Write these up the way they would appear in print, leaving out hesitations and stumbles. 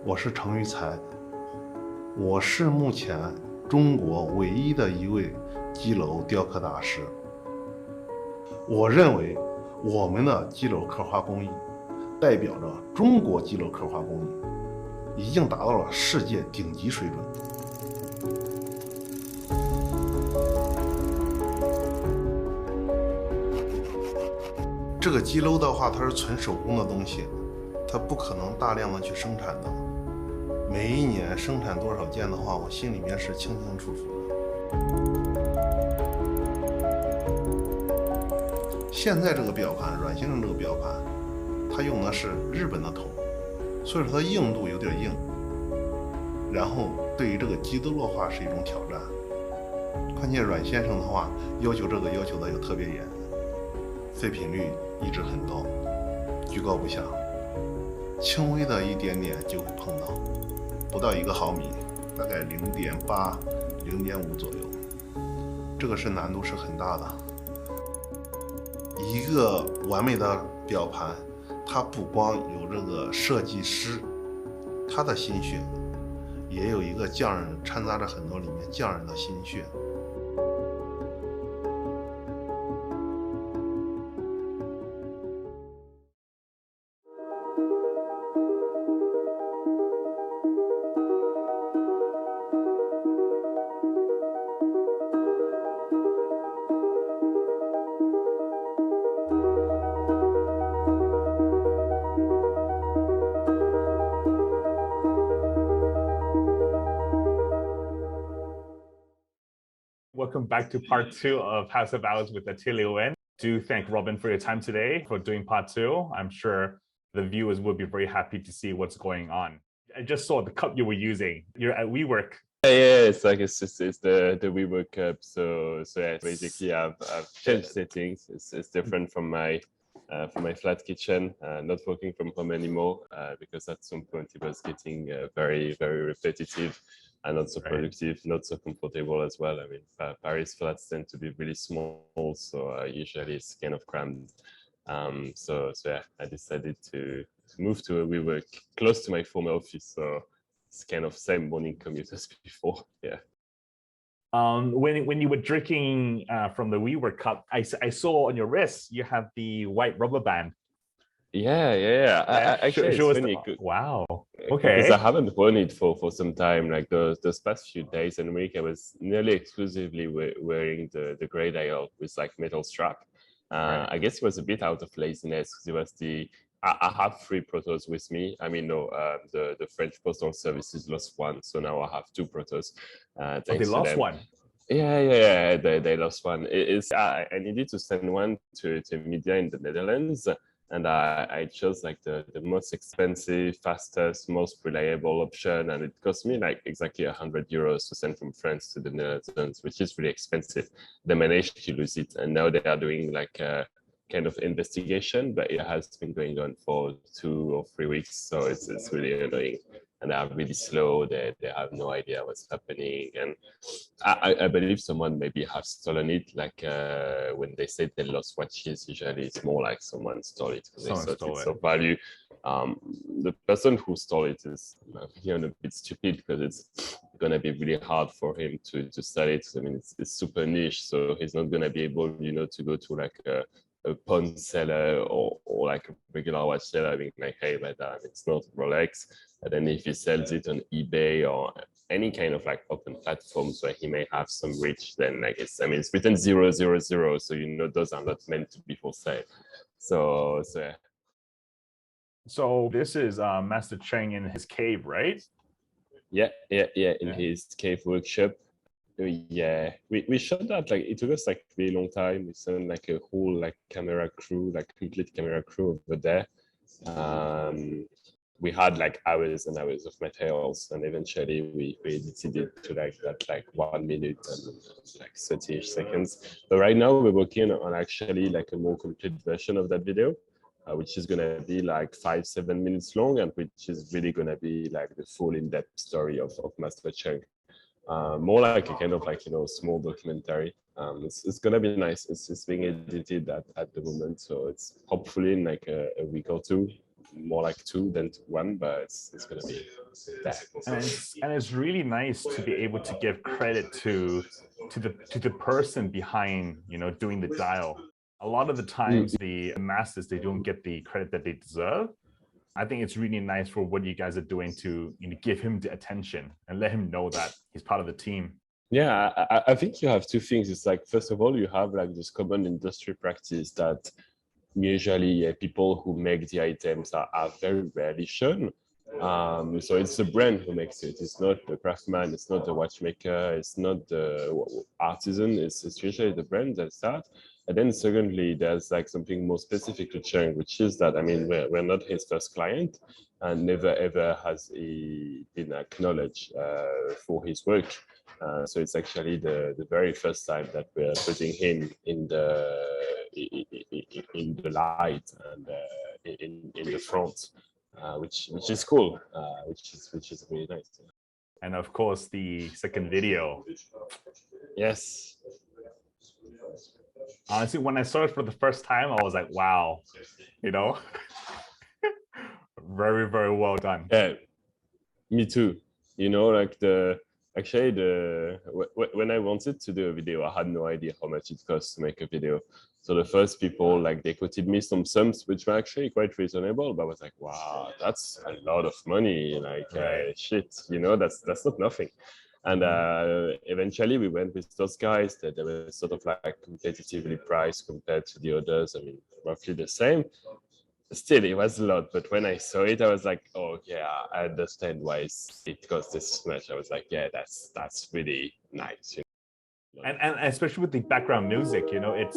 我是程育才，我是目前中国唯一的一位基楼雕刻大师。我认为我们的基楼刻画工艺代表着中国基楼刻画工艺已经达到了世界顶级水准。这个基楼的话，它是纯手工的东西，它不可能大量的去生产的。每一年生产多少件的话，我心里面是清清楚楚的。现在这个表盘，软先生这个表盘，它用的是日本的铜，所以说它硬度有点硬，然后对于这个基德落画是一种挑战。况且阮先生的话，要求这个要求的又特别严，废品率一直很高，居高不下，轻微的一点点就会碰到，不到1个毫米，大概0.8、0.5左右，这个是难度是很大的。一个完美的表盘，它不光有这个设计师他的心血，也有一个匠人掺杂着很多里面匠人的心血。Welcome back to part 2 of House of Hours with Atelier Wen. Do thank Robin for your time today for doing part 2. I'm sure the viewers will be very happy to see what's going on. I just saw the cup you were using. You're at WeWork. Yeah, it's like it's the WeWork cup. So yeah, basically I've changed settings. It's different from my flat kitchen. Not working from home anymore because at some point it was getting very repetitive and not so productive, not so comfortable as well. I mean, Paris flats tend to be really small, so usually it's kind of crammed. So yeah, I decided to move to a WeWork close to my former office. So it's kind of same morning commute as before. Yeah. When you were drinking from the WeWork cup, I saw on your wrist you have the white rubber band. Yeah. Actually, it's funny. Wow. Okay. Because I haven't worn it for some time. Like those past few days and week, I was nearly exclusively wearing the gray dial with like metal strap. I guess it was a bit out of laziness because it was I have 3 protos with me. I mean, no, the French postal services lost one, so now I have 2 protos. They lost one. Yeah. They lost one. I needed to send one to media in the Netherlands. And I chose like the most expensive, fastest, most reliable option. And it cost me like exactly €100 to send from France to the Netherlands, which is really expensive. They managed to lose it. And now they are doing like a kind of investigation, but it has been going on for 2 or 3 weeks. So it's really annoying. And they are really slow. They have no idea what's happening. And I believe someone maybe has stolen it. Like when they say they lost watches, usually it's more like someone stole it because they thought it's of value. The person who stole it is a bit stupid because it's going to be really hard for him to sell it. I mean, it's super niche, so he's not going to be able, to go to like a pawn seller or like a regular watch seller being like, hey, but it's not Rolex. And then if he sells it on eBay or any kind of like open platforms where he may have some reach, then like it's written 000, so those are not meant to be for sale. So yeah. So this is Master Cheng in his cave, right? Yeah, in his cave workshop. Yeah, we shot that, like it took us like a really long time. We sent like a whole like camera crew, like complete camera crew over there. We had like hours and hours of materials, and eventually we edited it to like that like 1 minute and like 30-ish seconds. But right now we're working on actually like a more complete version of that video, which is gonna be like 5-7 minutes long, and which is really gonna be like the full in-depth story of Master Cheng. More like a kind of like small documentary. It's gonna be nice. It's being edited at the moment, so it's hopefully in like a week or 2. more like 2 than 1, but it's gonna be that. And it's really nice to be able to give credit to the person behind, you know, doing the dial. A lot of the times the masters, they don't get the credit that they deserve. I think it's really nice for what you guys are doing to, you know, give him the attention and let him know that he's part of the team. Yeah, I think you have 2 things. It's like, first of all, you have like this common industry practice that usually people who make the items are very rarely shown. So it's the brand who makes it. It's not the craftsman, it's not the watchmaker, it's not the artisan, it's usually the brand that's that. And then secondly, there's like something more specific to Cheng, which is that, I mean, we're not his first client, and never ever has he been acknowledged for his work. So it's actually the very first time that we're putting him in the light and in the front, which is cool, which is really nice. And of course, the second video. Yes. Honestly, when I saw it for the first time, I was like, wow, you know, very, very well done. Yeah, me too. You know, like when I wanted to do a video, I had no idea how much it costs to make a video. So the first people, like, they quoted me some sums, which were actually quite reasonable, but I was like, wow, that's a lot of money. Like, shit, you know, that's not nothing. And eventually we went with those guys that they were sort of like competitively priced compared to the others. I mean, roughly the same. Still, it was a lot. But when I saw it, I was like, oh yeah, I understand why it costs this much. I was like, yeah, that's really nice. You know? And especially with the background music, you know, it's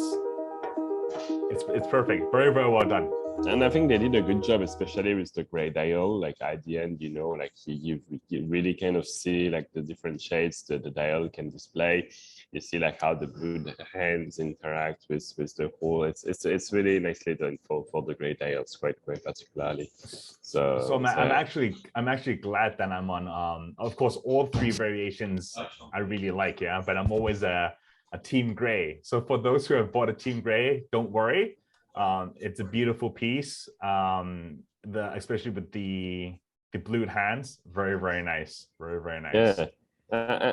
perfect. Very, very well done. And I think they did a good job, especially with the gray dial. Like at the end, you know, like you really kind of see like the different shades that the dial can display. You see like how the blue hands interact with the whole. It's really nicely done for the gray dials, quite particularly. So I'm actually glad that I'm on. Of course, all 3 variations I really like, yeah. But I'm always a team gray. So for those who have bought a team gray, don't worry. It's a beautiful piece, especially with the blued hands. Very, very nice. Very, very nice. Yeah,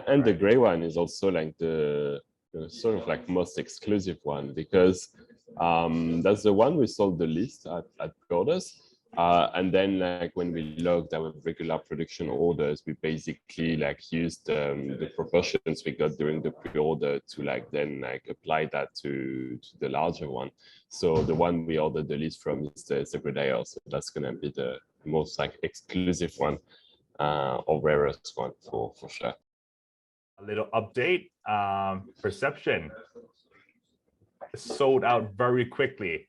and the gray one is also like the sort of like most exclusive one, because that's the one we sold the least at orders. And then like when we logged our regular production orders, we basically like used the proportions we got during the pre-order to like then like apply that to the larger one. So the one we ordered the least from is the Gradale. So that's gonna be the most like exclusive one or rarest one for sure. A little update. Perception sold out very quickly.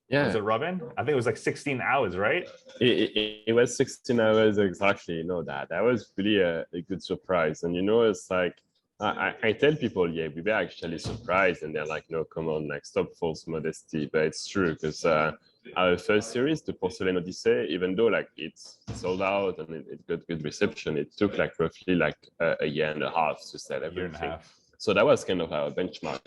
Yeah. Was it Robin? I think it was like 16 hours, right? It was 16 hours exactly. You know, that was really a good surprise. And you know, it's like I tell people, yeah, we were actually surprised, and they're like, no, come on, like stop false modesty. But it's true, because our first series, the Porcelain Odyssey, even though like it's sold out and it got good reception, it took like roughly like a year and a half to sell everything. So that was kind of our benchmark.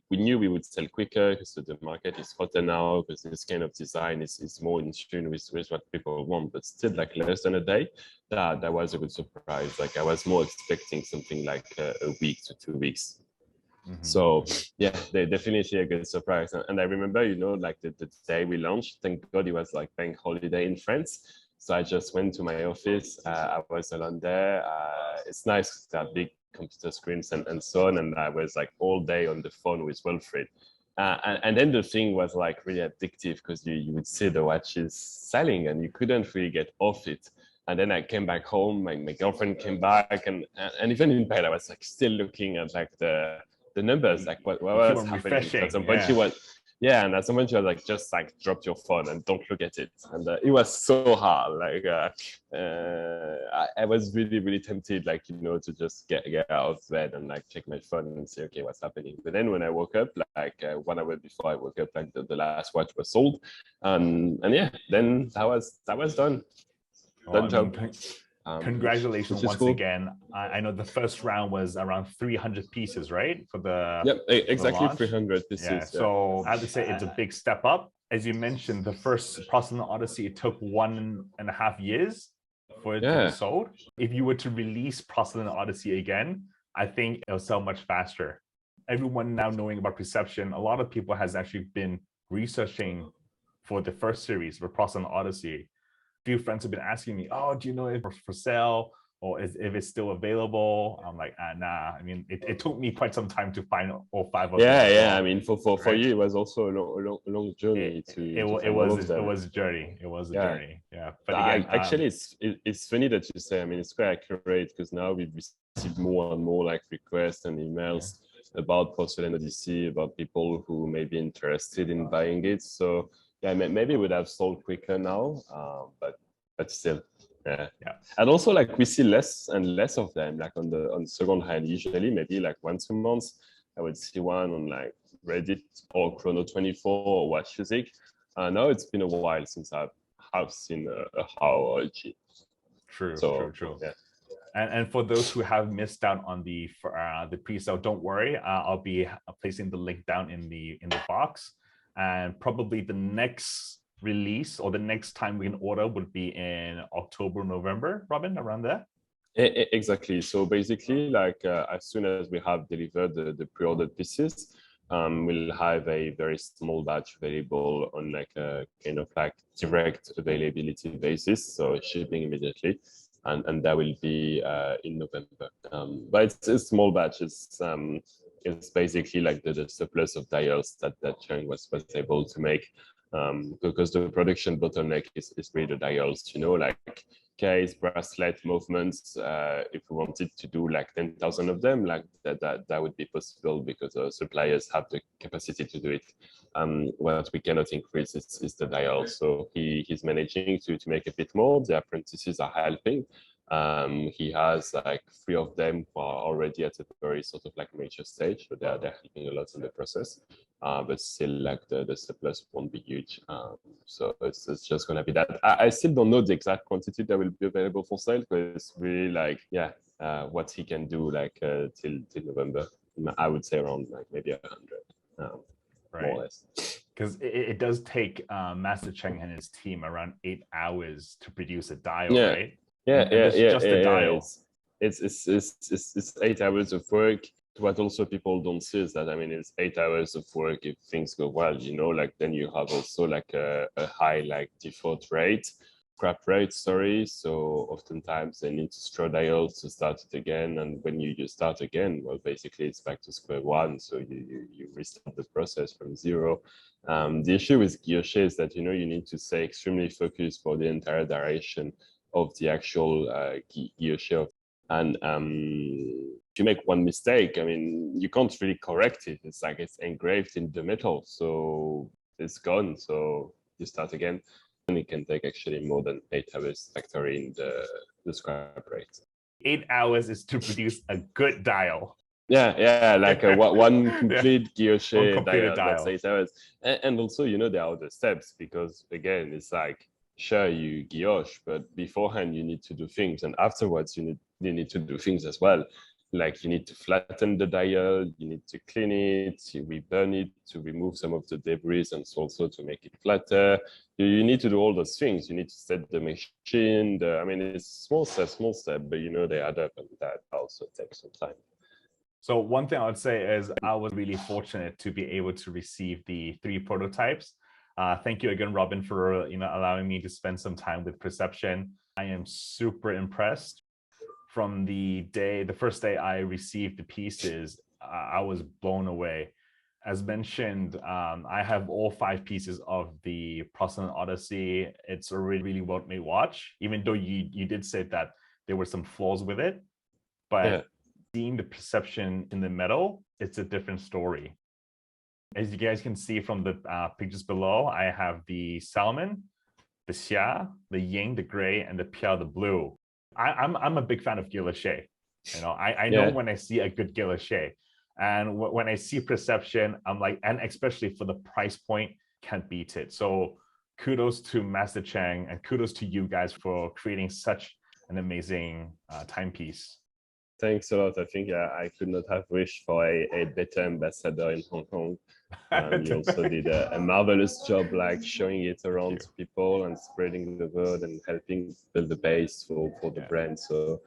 We knew we would sell quicker because the market is hotter now, because this kind of design is more in tune with what people want, but still like less than a day. That was a good surprise. Like I was more expecting something like a week to 2 weeks. So yeah, they definitely a good surprise. And I remember, you know, like the day we launched, thank God it was like bank holiday in France. So I just went to my office. I was alone there. It's nice to have big computer screens and so on. And I was like all day on the phone with Wilfred. And then the thing was like really addictive, because you would see the watches selling and you couldn't really get off it. And then I came back home, my girlfriend came back, and even in bed, I was like still looking at like the numbers, like what was happening. At some point she was, yeah, and at some point she was like, just like drop your phone and don't look at it. And it was so hard. Like I was really tempted, like, you know, to just get out of bed and like check my phone and see, okay, what's happening. But then when I woke up, like 1 hour before I woke up, like the last watch was sold, and yeah, then that was done. Congratulations once again. I know the first round was around 300 pieces, right? For the exactly 300 pieces. Yeah. So I have to say it's a big step up, as you mentioned, the first Process Odyssey, it took 1.5 years for it to be sold. If you were to release Process Odyssey again, I think it'll sell much faster. Everyone now knowing about Perception, a lot of people has actually been researching for the first series, for Process Odyssey. A few friends have been asking me, oh, do you know if it's for sale? Or if it's still available? I'm like, nah. I mean, it took me quite some time to find all 5 of them. Yeah. I mean, for you, it was also a long journey it was a journey. It was a journey. Yeah. But again, actually, it's funny that you say. I mean, it's quite accurate because now we receive more and more like requests and emails about Porcelain Odyssey, about people who may be interested in buying it. So yeah, maybe it would have sold quicker now, but still. Yeah. And also like we see less and less of them like on second hand. Usually maybe like once a month I would see one on like Reddit or Chrono24 or Watch Music. Now it's been a while since I have seen a HoH. True. Yeah. And for those who have missed out on the pre-sale, don't worry. I'll be placing the link down in the box, and probably the next release or the next time we can order would be in October, November, Robin, around there. Exactly. So basically, like as soon as we have delivered the pre-ordered pieces, we'll have a very small batch available on like a kind of like direct availability basis, so shipping immediately, and that will be in November. But it's a small batch. It's basically like the surplus of dials that Cheng was able to make. Because the production bottleneck is really the dials, you know, like case, bracelet, movements. If we wanted to do like 10,000 of them, like that would be possible because suppliers have the capacity to do it. What we cannot increase is the dial. So he's managing to make a bit more. The apprentices are helping. He has like 3 of them who are already at a very sort of like major stage, so they're helping a lot in the process. But still, like the surplus won't be huge. So it's just gonna be that. I still don't know the exact quantity that will be available for sale, because it's really like what he can do like till November. I would say around like maybe 100, more or less. Because it does take Master Cheng and his team around 8 hours to produce a dial, right? Just a dial. It's 8 hours of work. What also people don't see is that, I mean, it's 8 hours of work if things go well, you know, like then you have also like a high like default rate, scrap rate, sorry. So oftentimes they need to straw dials to start it again. And when you start again, well, basically it's back to square one. So you restart the process from zero. The issue with guilloche is that, you know, you need to stay extremely focused for the entire duration of the actual guilloche. And if you make one mistake, I mean, you can't really correct it. It's like it's engraved in the metal, so it's gone. So you start again, and it can take actually more than 8 hours factoring the scrap rate. 8 hours is to produce a good dial. Yeah, like one complete guilloche dial. That's 8 hours. And also, you know, there are other steps, because again, it's like, sure, you guilloche, but beforehand you need to do things, and afterwards you need to do things as well. Like you need to flatten the dial, you need to clean it, you reburn it to remove some of the debris, and also to make it flatter. You need to do all those things. You need to set the machine. I mean, it's small step, but you know, they add up, and that also takes some time. So one thing I would say is I was really fortunate to be able to receive the 3 prototypes. Thank you again, Robin, for allowing me to spend some time with Perception. I am super impressed. From the first day I received the pieces, I was blown away. As mentioned, I have all 5 pieces of the Process Odyssey. It's a really well-made watch, even though you did say that there were some flaws with it. But seeing the Perception in the metal, it's a different story. As you guys can see from the pictures below, I have the salmon, the xia, the Ying, the gray, and the Piao, the blue. I'm a big fan of guilloche. You know, I know when I see a good guilloche, and when I see Perception, I'm like, and especially for the price point, can't beat it. So kudos to Master Cheng, and kudos to you guys for creating such an amazing timepiece. Thanks a lot. I think I could not have wished for a better ambassador in Hong Kong. You also did a marvelous job, like showing it around to people and spreading the word and helping build the base for the brand. So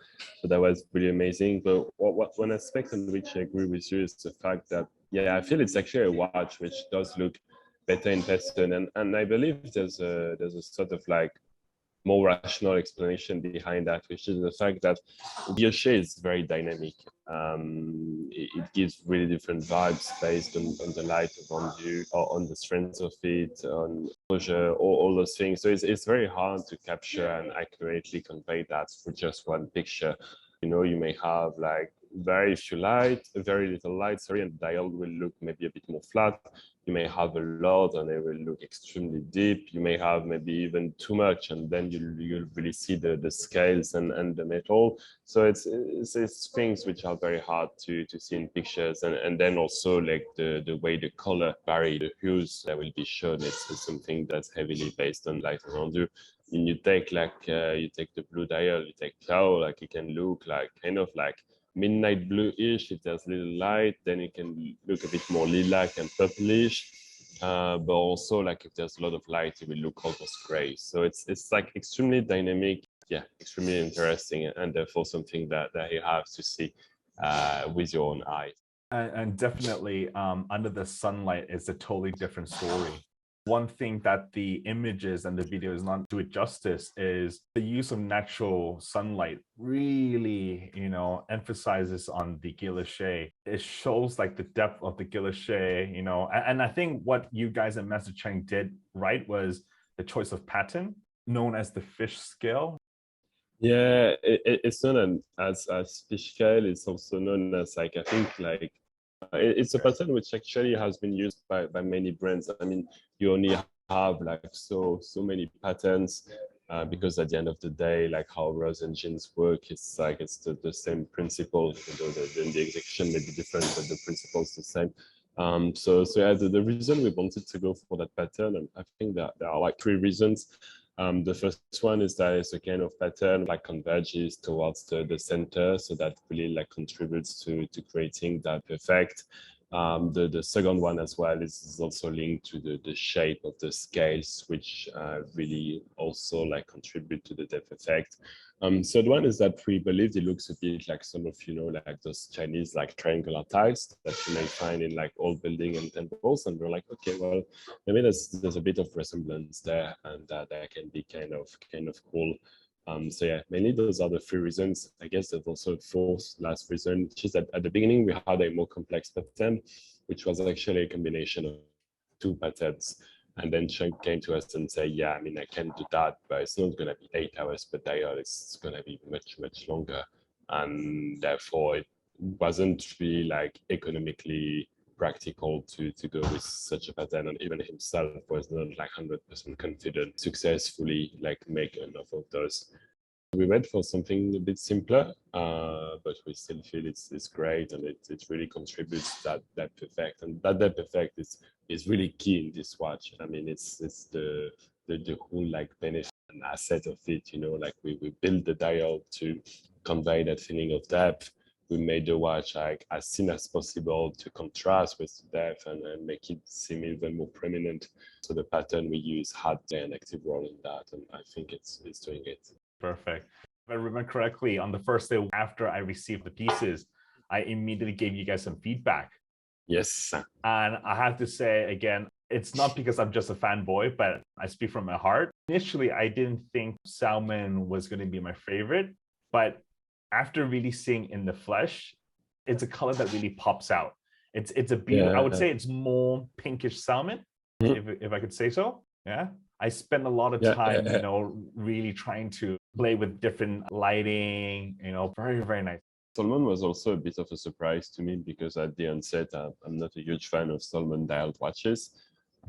that was really amazing. But one aspect on which I agree with you is the fact that, I feel it's actually a watch which does look better in person. And I believe there's a sort of like more rational explanation behind that, which is the fact that HoH is very dynamic. It gives really different vibes based on the light around you, or on the strength of it, on exposure, all those things. So it's very hard to capture and accurately convey that for just one picture. You may have like very little light, and the dial will look maybe a bit more flat. You may have a lot and it will look extremely deep. You may have maybe even too much, and then you'll really see the scales and the metal. So it's things which are very hard to see in pictures. And then also like the way the color vary, the hues that will be shown, it's something that's heavily based on light around you. And you take the blue dial, you take Piao, like it can look like kind of like midnight blue-ish if there's little light, then it can look a bit more lilac and purplish. But also like if there's a lot of light, it will look almost gray. So it's like extremely dynamic, extremely interesting, and therefore something that you have to see with your own eyes. And definitely under the sunlight is a totally different story. One thing that the images and the video is not do it justice is the use of natural sunlight really, emphasizes on the guilloche. It shows like the depth of the guilloche, and I think what you guys at Master Cheng did right was the choice of pattern known as the fish scale. Yeah, it's known as fish scale. It's also known as like, I think like, it's a pattern which actually has been used by many brands. I mean, you only have like so many patterns because at the end of the day, like how ROS engines work, it's like it's the same principle. The execution may be different, but the principle is the same. So yeah, the reason we wanted to go for that pattern, and I think that there are like 3 reasons. The first one is that it's a kind of pattern like converges towards the center, so that really like contributes to creating that effect. The second one as well is also linked to the shape of the scales, which really also like contribute to the depth effect. Third one is that we believe it looks a bit like some of, like those Chinese like triangular tiles that you may find in like old building and temples. And we're like, okay, well, maybe there's a bit of resemblance there, and that can be kind of cool. So yeah, mainly those are the 3 reasons. I guess there's also a 4th last reason, which is that at the beginning we had a more complex pattern, which was actually a combination of 2 patterns. And then Cheng came to us and said, yeah, I mean, I can do that, but it's not going to be 8 hours per dial. It's going to be much, much longer. And therefore, it wasn't really like economically practical to go with such a pattern. And even himself was not like 100% confident successfully like make enough of those. We went for something a bit simpler, but we still feel it's great, and it really contributes that depth effect. And that depth effect is really key in this watch. I mean, it's the whole like benefit and asset of it. Like we built the dial to convey that feeling of depth. We made the watch like as thin as possible to contrast with the depth and make it seem even more prominent. So the pattern we use had an active role in that, and I think it's doing it. Perfect. If I remember correctly, on the first day after I received the pieces, I immediately gave you guys some feedback. Yes. And I have to say, again, it's not because I'm just a fanboy, but I speak from my heart. Initially, I didn't think salmon was going to be my favorite, but after really seeing in the flesh, it's a color that really pops out. It's a beautiful, I would say it's more pinkish salmon, if I could say so. Yeah. I spend a lot of time, really trying to play with different lighting, very, very nice. Salmon was also a bit of a surprise to me because at the onset, I'm not a huge fan of salmon dialed watches.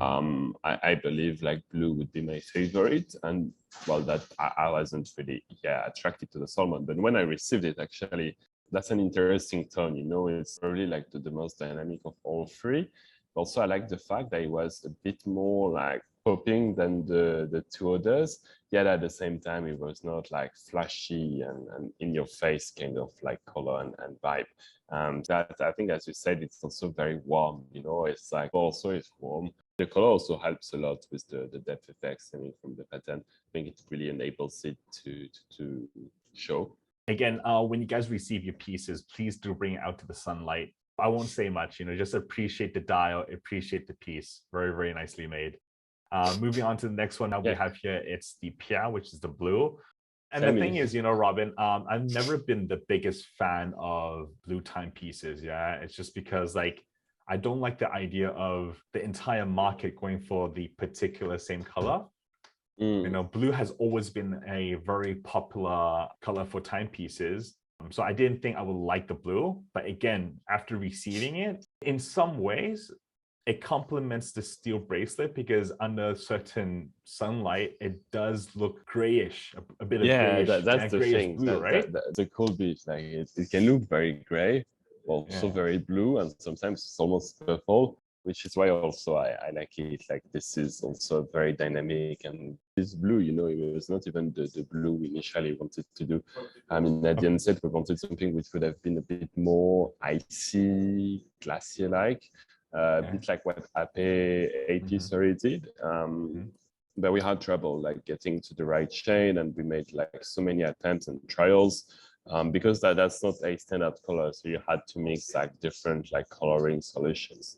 I believe like blue would be my favorite, and well, that I wasn't really attracted to the salmon. But when I received it, actually, that's an interesting tone. It's really like the most dynamic of all 3. Also, I like the fact that it was a bit more like popping than the two others. Yet at the same time, it was not like flashy and in your face kind of like color and vibe. That I think, as you said, it's also very warm. You know, it's like also it's warm. The color also helps a lot with the depth effects. I mean, from the pattern, I think it really enables it to show. Again, when you guys receive your pieces, please do bring it out to the sunlight. I won't say much, just appreciate the dial, appreciate the piece. Very, very nicely made. Moving on to the next one we have here, it's the Piao, which is the blue. And the thing is, Robin, I've never been the biggest fan of blue timepieces. Yeah, it's just because like I don't like the idea of the entire market going for the particular same color. Blue has always been a very popular color for timepieces. So I didn't think I would like the blue. But again, after receiving it, in some ways, it complements the steel bracelet because under certain sunlight, it does look grayish, a bit of grayish. Yeah, that's the thing. Blue, right? The cool bit, like it can look very gray, also very blue, and sometimes it's almost purple, which is why also I like it. Like this is also very dynamic, and this blue, it was not even the blue we initially wanted to do. I mean, at the onset, we wanted something which would have been a bit more icy, glacier-like. A bit like what AP Sorry did, but we had trouble like getting to the right shade, and we made like so many attempts and trials because that's not a standard color, so you had to mix like different like coloring solutions,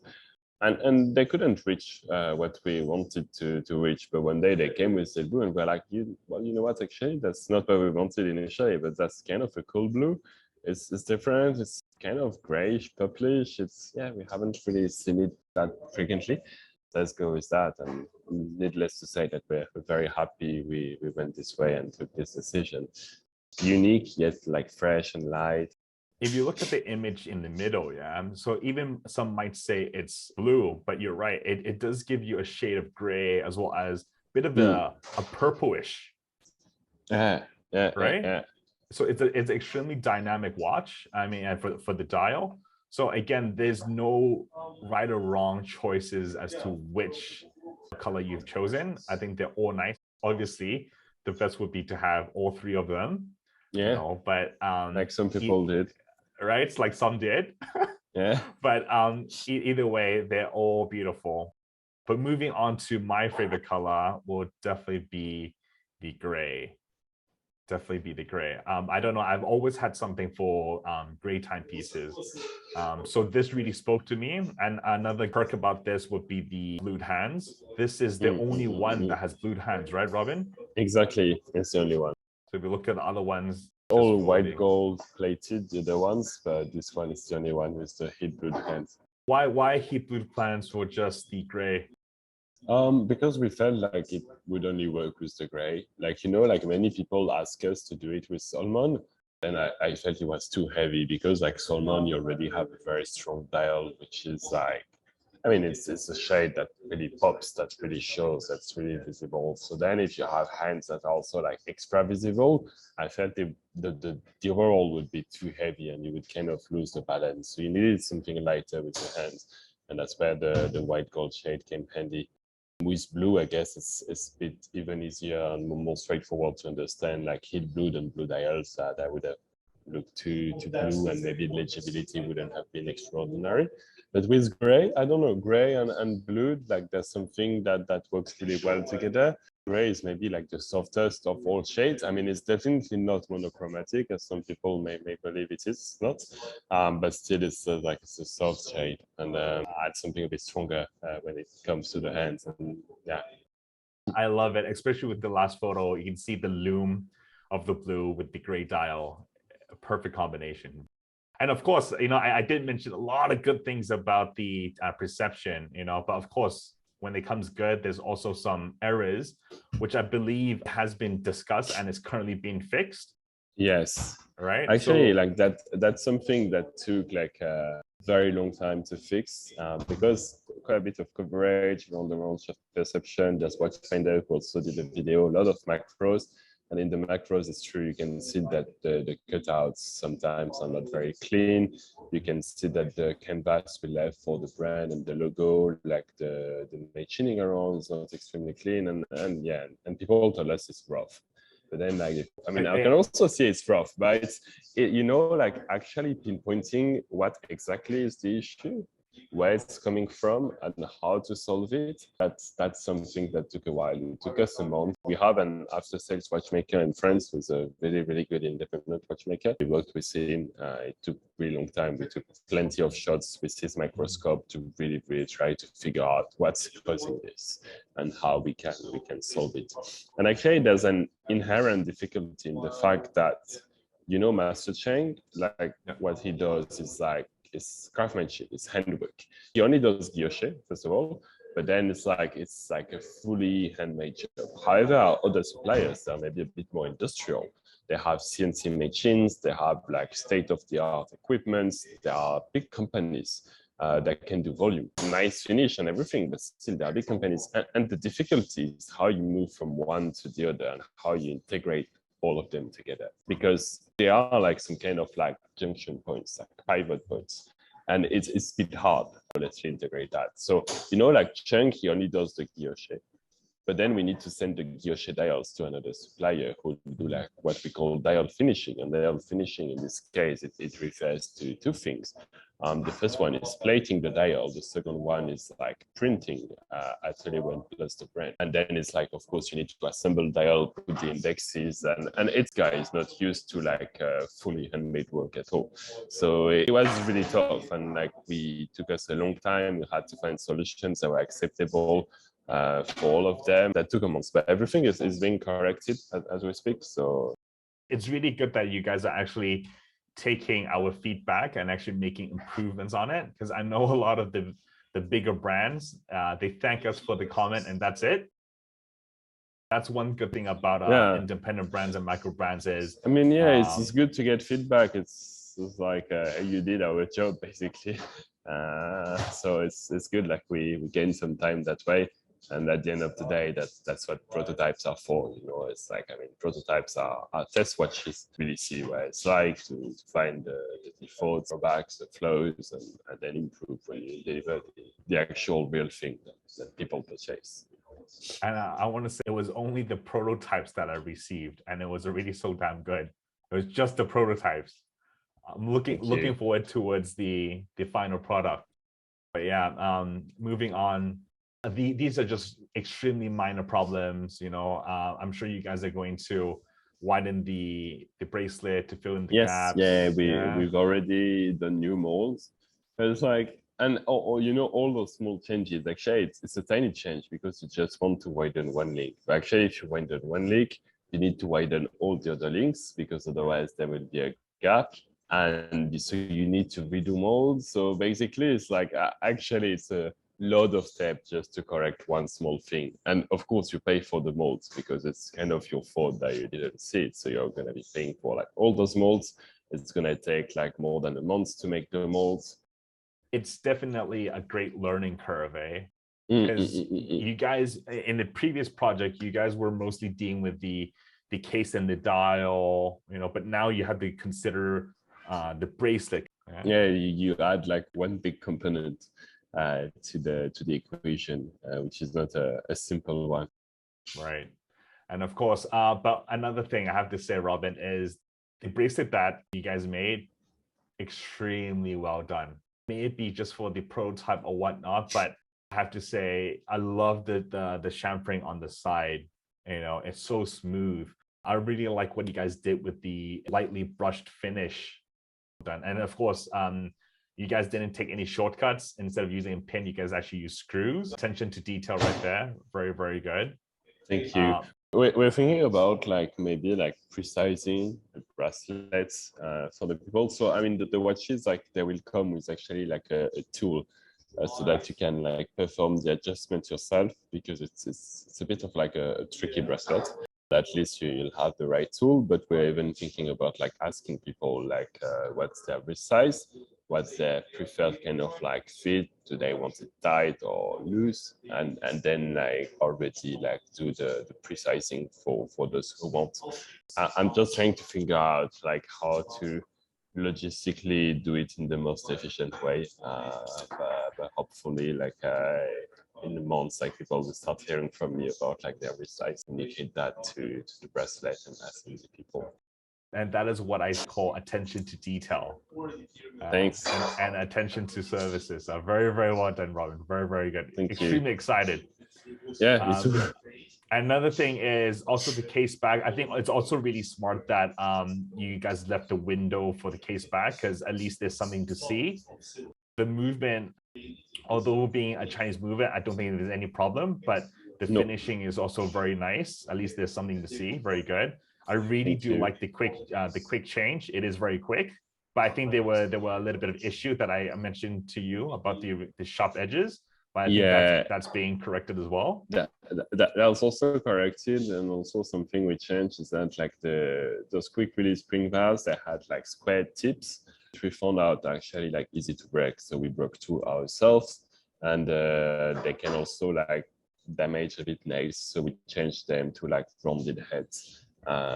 and they couldn't reach what we wanted to reach. But one day they came with the blue, and we're like, you know what, actually that's not what we wanted initially, but that's kind of a cool blue. It's different. It's kind of grayish, purplish. We haven't really seen it that frequently. Let's go with that. And needless to say that we're very happy we went this way and took this decision. Unique, yet like fresh and light. If you look at the image in the middle, so even some might say it's blue, but you're right. It does give you a shade of gray as well as a bit of a purplish. Right? Yeah. So it's an extremely dynamic watch. I mean, and for the dial. So again, there's no right or wrong choices as to which color you've chosen. I think they're all nice. Obviously, the best would be to have all three of them. Yeah. But like some people did. Right? It's like some did. Yeah. But either way, they're all beautiful. But moving on to my favorite color will definitely be the gray. I don't know. I've always had something for gray timepieces. So this really spoke to me. And another perk about this would be the blued hands. This is the only one that has blued hands, right, Robin? Exactly. It's the only one. So if you look at the other ones, all white gold plated, the other ones, but this one is the only one with the heat blued hands. Why heat blued plans for just the gray? Because we felt like it would only work with the gray. Like, like many people ask us to do it with salmon, and I felt it was too heavy because like salmon, you already have a very strong dial, which is like, I mean, it's a shade that really pops, that really shows, that's really visible. So then if you have hands that are also like extra visible, I felt the overall would be too heavy and you would kind of lose the balance. So you needed something lighter with your hands. And that's where the white gold shade came handy. With blue, I guess it's a bit even easier and more straightforward to understand, like heat blued and blue dials that would have looked too blue and maybe legibility wouldn't have been extraordinary. But with gray, I don't know, gray and blue, like there's something that works really well together. Gray is maybe like the softest of all shades. I mean, it's definitely not monochromatic, as some people may believe it is not, but still it's it's a soft shade and adds something a bit stronger when it comes to the hands. And yeah, I love it, especially with the last photo. You can see the lume of the blue with the gray dial. A perfect combination. And of course, I did mention a lot of good things about the perception, but of course, when it comes good, there's also some errors, which I believe has been discussed and is currently being fixed. Yes. Right. Actually, like that's something that took like a very long time to fix because quite a bit of coverage around the range of perception. Just Watchfinder who also did a video, a lot of macros. And in the macros, it's true, you can see that the cutouts sometimes are not very clean. You can see that the canvas we left for the brand and the logo, like the machining around is not extremely clean. And yeah, and people told us it's rough. But then, like, I mean, I can also see it's rough, but you know, like actually pinpointing what exactly is the issue, where it's coming from, and how to solve it. That's something that took a while. It took us a month. We have an after-sales watchmaker in France who's a really, really good independent watchmaker. We worked with him. It took a really long time. We took plenty of shots with his microscope to really, really try to figure out what's causing this and how we can solve it. And actually, there's an inherent difficulty in the fact that, you know, Master Cheng, like what he does is like, it's craftsmanship, it's handwork. He only does guilloche, first of all, but then it's like a fully handmade job. However, our other suppliers are maybe a bit more industrial. They have CNC machines, they have like state-of-the-art equipment. There are big companies that can do volume, nice finish and everything, but still there are big companies. And the difficulty is how you move from one to the other and how you integrate all of them together, because they are like some kind of like junction points, like pivot points, and it's a bit hard. Let's integrate that. So, you know, like Cheng, he only does the guilloche, but then we need to send the guilloche dials to another supplier who will do like what we call dial finishing. And dial finishing in this case, it refers to two things. The first one is plating the dial. The second one is like printing Atelier Wen plus the brand. And then it's like, of course, you need to assemble dial, put the indexes, and its guy is not used to like fully handmade work at all. So it was really tough, and like it took us a long time. We had to find solutions that were acceptable for all of them. That took a month, but everything is being corrected as we speak. So it's really good that you guys are actually taking our feedback and actually making improvements on it, because I know a lot of the bigger brands, they thank us for the comment and that's it. That's one good thing about independent brands and micro brands is, I mean, yeah, it's good to get feedback. It's like you did our job basically. So it's good, like we gain some time that way. And at the end of the day, that's what prototypes are for. You know, it's like, I mean, prototypes are test watches to really see where it's like to find the defaults, drawbacks, the flows, and then improve when you deliver the actual real thing that people purchase. And I want to say it was only the prototypes that I received, and it was already so damn good. It was just the prototypes. I'm looking forward towards the final product. But yeah, moving on. These are just extremely minor problems, you know. I'm sure you guys are going to widen the bracelet to fill in the gaps. We've already done new molds. But it's like, and you know, all those small changes, actually it's a tiny change because you just want to widen one link. But actually, if you widen one link, you need to widen all the other links, because otherwise there will be a gap, and so you need to redo molds. So basically it's like actually it's a load of steps just to correct one small thing. And of course you pay for the molds because it's kind of your fault that you didn't see it. So you're going to be paying for like all those molds. It's going to take like more than a month to make the molds. It's definitely a great learning curve, eh? Because you guys in the previous project, you guys were mostly dealing with the case and the dial, you know, but now you have to consider the bracelet. Yeah, you add like one big component to the equation, which is not a simple one. Right. And of course, but another thing I have to say, Robin, is the bracelet that you guys made, extremely well done. May it be just for the prototype or whatnot, but I have to say, I love the chamfering on the side. You know, it's so smooth. I really like what you guys did with the lightly brushed finish. And of course, you guys didn't take any shortcuts. Instead of using a pin, you guys actually use screws. Attention to detail right there. Very, very good. Thank you. We're thinking about like maybe like precising the bracelets for the people. So I mean, the watches, like they will come with actually like a tool so that you can like perform the adjustment yourself, because it's a bit of like a tricky bracelet. At least you'll have the right tool, but we're even thinking about like asking people like what's their wrist size, what's their preferred kind of like fit. Do they want it tight or loose? And then like already like do the precising for those who want. I'm just trying to figure out like how to logistically do it in the most efficient way. But hopefully like in the months, like people will start hearing from me about like their resize, communicate that to the bracelet and asking the people. And that is what I call attention to detail. Thanks. And attention to services. Very, very well done, Robin. Very, very good. Thank Extremely you. Excited. Yeah, me too. Another thing is also the case bag. I think it's also really smart that you guys left the window for the case bag, because at least there's something to see. The movement, although being a Chinese movement, I don't think there's any problem, but the finishing is also very nice. At least there's something to see. Very good. I really do like the quick change. It is very quick, but I think there were a little bit of issue that I mentioned to you about the sharp edges. But I think that's being corrected as well. That was also corrected, and also something we changed is that like those quick release spring valves, they had like square tips, which we found out actually like easy to break. So we broke two ourselves, and they can also like damage a bit nails. So we changed them to like rounded heads,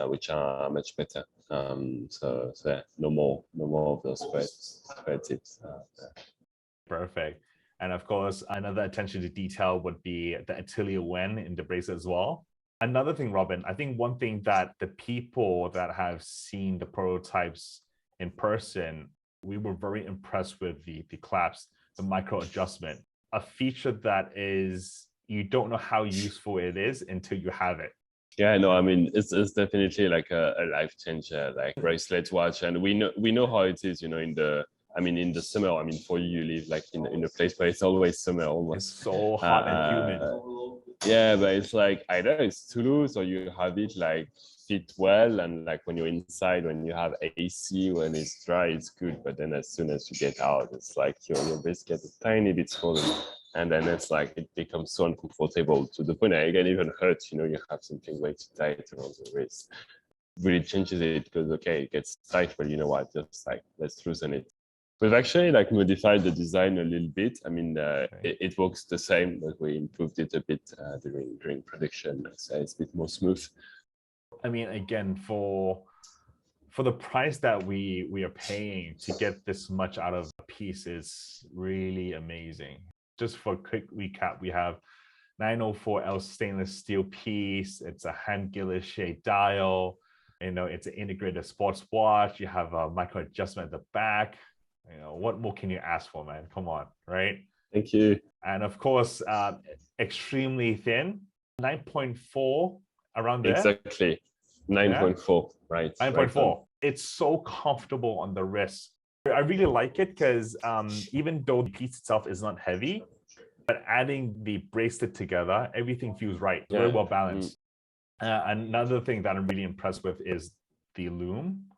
which are much better. So yeah, no more of those square tips. Perfect. And of course, another attention to detail would be the Atelier Wen in the bracelet as well. Another thing, Robin, I think one thing that the people that have seen the prototypes in person, we were very impressed with the clasps, the micro adjustment, a feature that is, you don't know how useful it is until you have it. Yeah, no, I mean, it's definitely like a life changer, like bracelet watch. And we know how it is, you know, in the summer. I mean, for you live like in a place where it's always summer almost. It's so hot and humid. Yeah, but it's like either it's too loose or you have it like fit well, and like when you're inside, when you have AC, when it's dry, it's good. But then as soon as you get out, it's like your wrist gets a tiny bit swollen, and then it's like it becomes so uncomfortable to the point that it can even hurt. You know, you have something way too tight around the wrist. Really changes it because okay, it gets tight, but you know what? Just like let's loosen it. We've actually like modified the design a little bit. I mean, it works the same, but we improved it a bit during production. So it's a bit more smooth. I mean, again, for the price that we are paying to get this much out of a piece is really amazing. Just for a quick recap, we have 904L stainless steel piece. It's a hand gillis shaped dial. You know, it's an integrated sports watch. You have a micro adjustment at the back. You know, what more can you ask for, man? Come on, right? Thank you. And of course, extremely thin, 9.4 around there. Exactly, 9.4, right? 9.4. Right. It's so comfortable on the wrist. I really like it because even though the piece itself is not heavy, but adding the bracelet together, everything feels right, very well balanced. Another thing that I'm really impressed with is the Lume.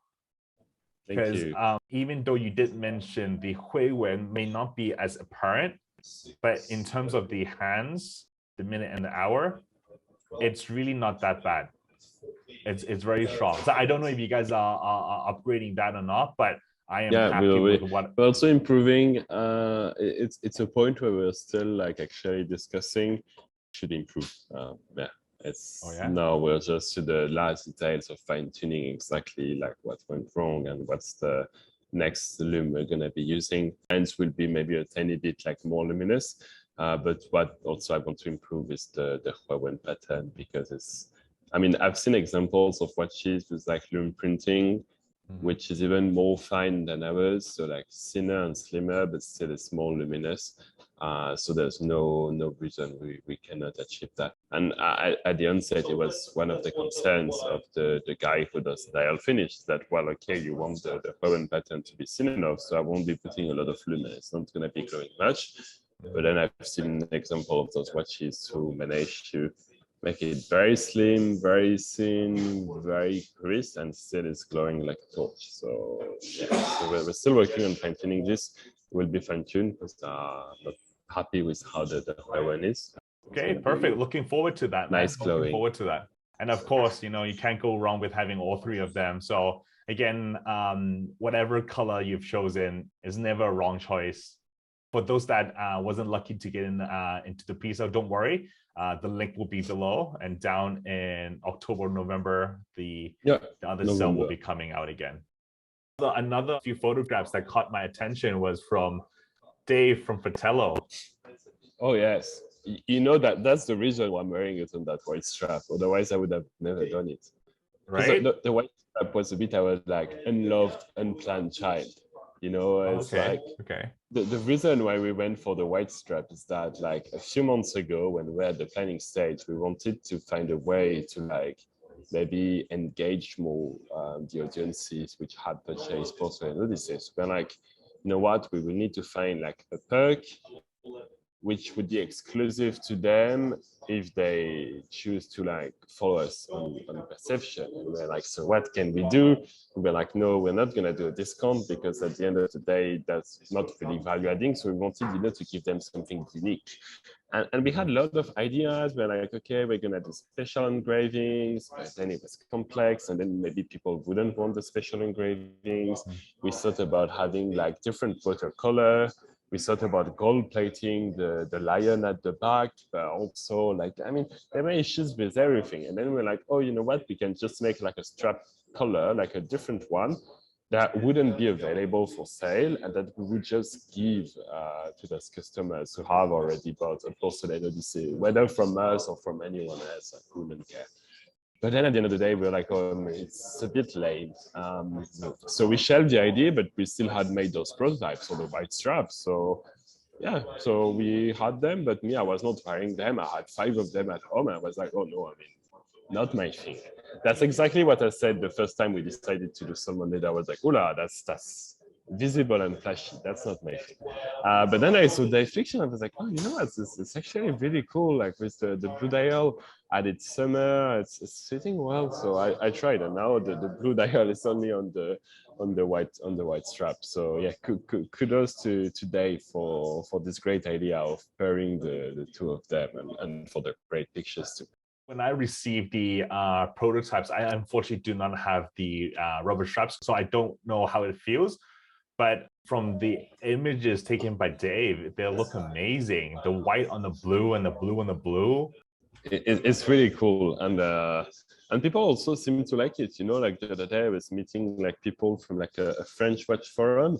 Because even though you did mention the HoH may not be as apparent, but in terms of the hands, the minute and the hour, it's really not that bad. It's very strong. So I don't know if you guys are upgrading that or not, but I am happy with what. We're also improving. It's a point where we're still like actually discussing should improve. Now we're just to the last details of fine tuning exactly like what went wrong and what's the next lume we're gonna be using. Hands will be maybe a tiny bit like more luminous, but what also I want to improve is the HoH pattern, because it's. I mean, I've seen examples of watches with like lume printing, which is even more fine than ours, so like thinner and slimmer, but still it's more luminous. So there's no reason we cannot achieve that. And at the onset, it was one of the concerns of the guy who does dial finish that, well, okay, you want the HoH pattern to be thin enough, so I won't be putting a lot of lume. It's not going to be glowing much. But then I've seen an example of those watches who managed to make it very slim, very thin, very crisp, and still it's glowing like a torch. So yeah, so we're still working on fine-tuning this. It will be fine-tuned because I'm not happy with how the HoH is. Okay, perfect. Looking forward to that. Nice glowing. Looking forward to that. And of course, you know, you can't go wrong with having all three of them. So Again, whatever color you've chosen is never a wrong choice. For those that wasn't lucky to get into the pre-sale, don't worry. The link will be below, and down in October, November, the other cell will be coming out again. So another few photographs that caught my attention was from Dave from Fratello. Oh yes, you know that's the reason why I'm wearing it on that white strap. Otherwise, I would have never done it. Right. The white strap was a bit our like unloved, unplanned child. You know, it's like the reason why we went for the white strap is that like a few months ago when we were at the planning stage, we wanted to find a way to like maybe engage more the audiences which had purchased Poste and Odyssey. So we're like, you know what, we will need to find like a perk which would be exclusive to them if they choose to like follow us on perception. And we're like, so what can we do? We're like, no, we're not going to do a discount because at the end of the day, that's not really value adding. So we wanted, you know, to give them something unique. And we had a lot of ideas. We're like, okay, we're going to do special engravings, but then it was complex. And then maybe people wouldn't want the special engravings. We thought about having like different watercolor. We thought about gold plating the lion at the back, but also like, I mean, there were issues with everything. And then we're like, oh, you know what? We can just make like a strap color, like a different one that wouldn't be available for sale and that we would just give to those customers who have already bought a porcelain Odyssey, whether from us or from anyone else, like, who wouldn't care. But then at the end of the day, we were like, oh, it's a bit late. So we shelved the idea, but we still had made those prototypes for the white straps. So yeah, so we had them, but me, I was not wearing them. I had 5 of them at home. And I was like, oh no, I mean, not my thing. That's exactly what I said the first time we decided to do salmon leather. I was like, oh, that's visible and flashy. That's not my thing. But then I saw the fiction. I was like, oh, you know what? It's actually really cool. Like with the blue dial added summer, it's fitting well. So I tried, and now the blue dial is only on the white strap. So yeah, kudos to Dave for this great idea of pairing the two of them, and for the great pictures too. When I received the prototypes, I unfortunately do not have the rubber straps, so I don't know how it feels. But from the images taken by Dave, they look amazing. The white on the blue and the blue on the blue. It's really cool. And people also seem to like it. You know, like the other day I was meeting like people from like a French watch forum.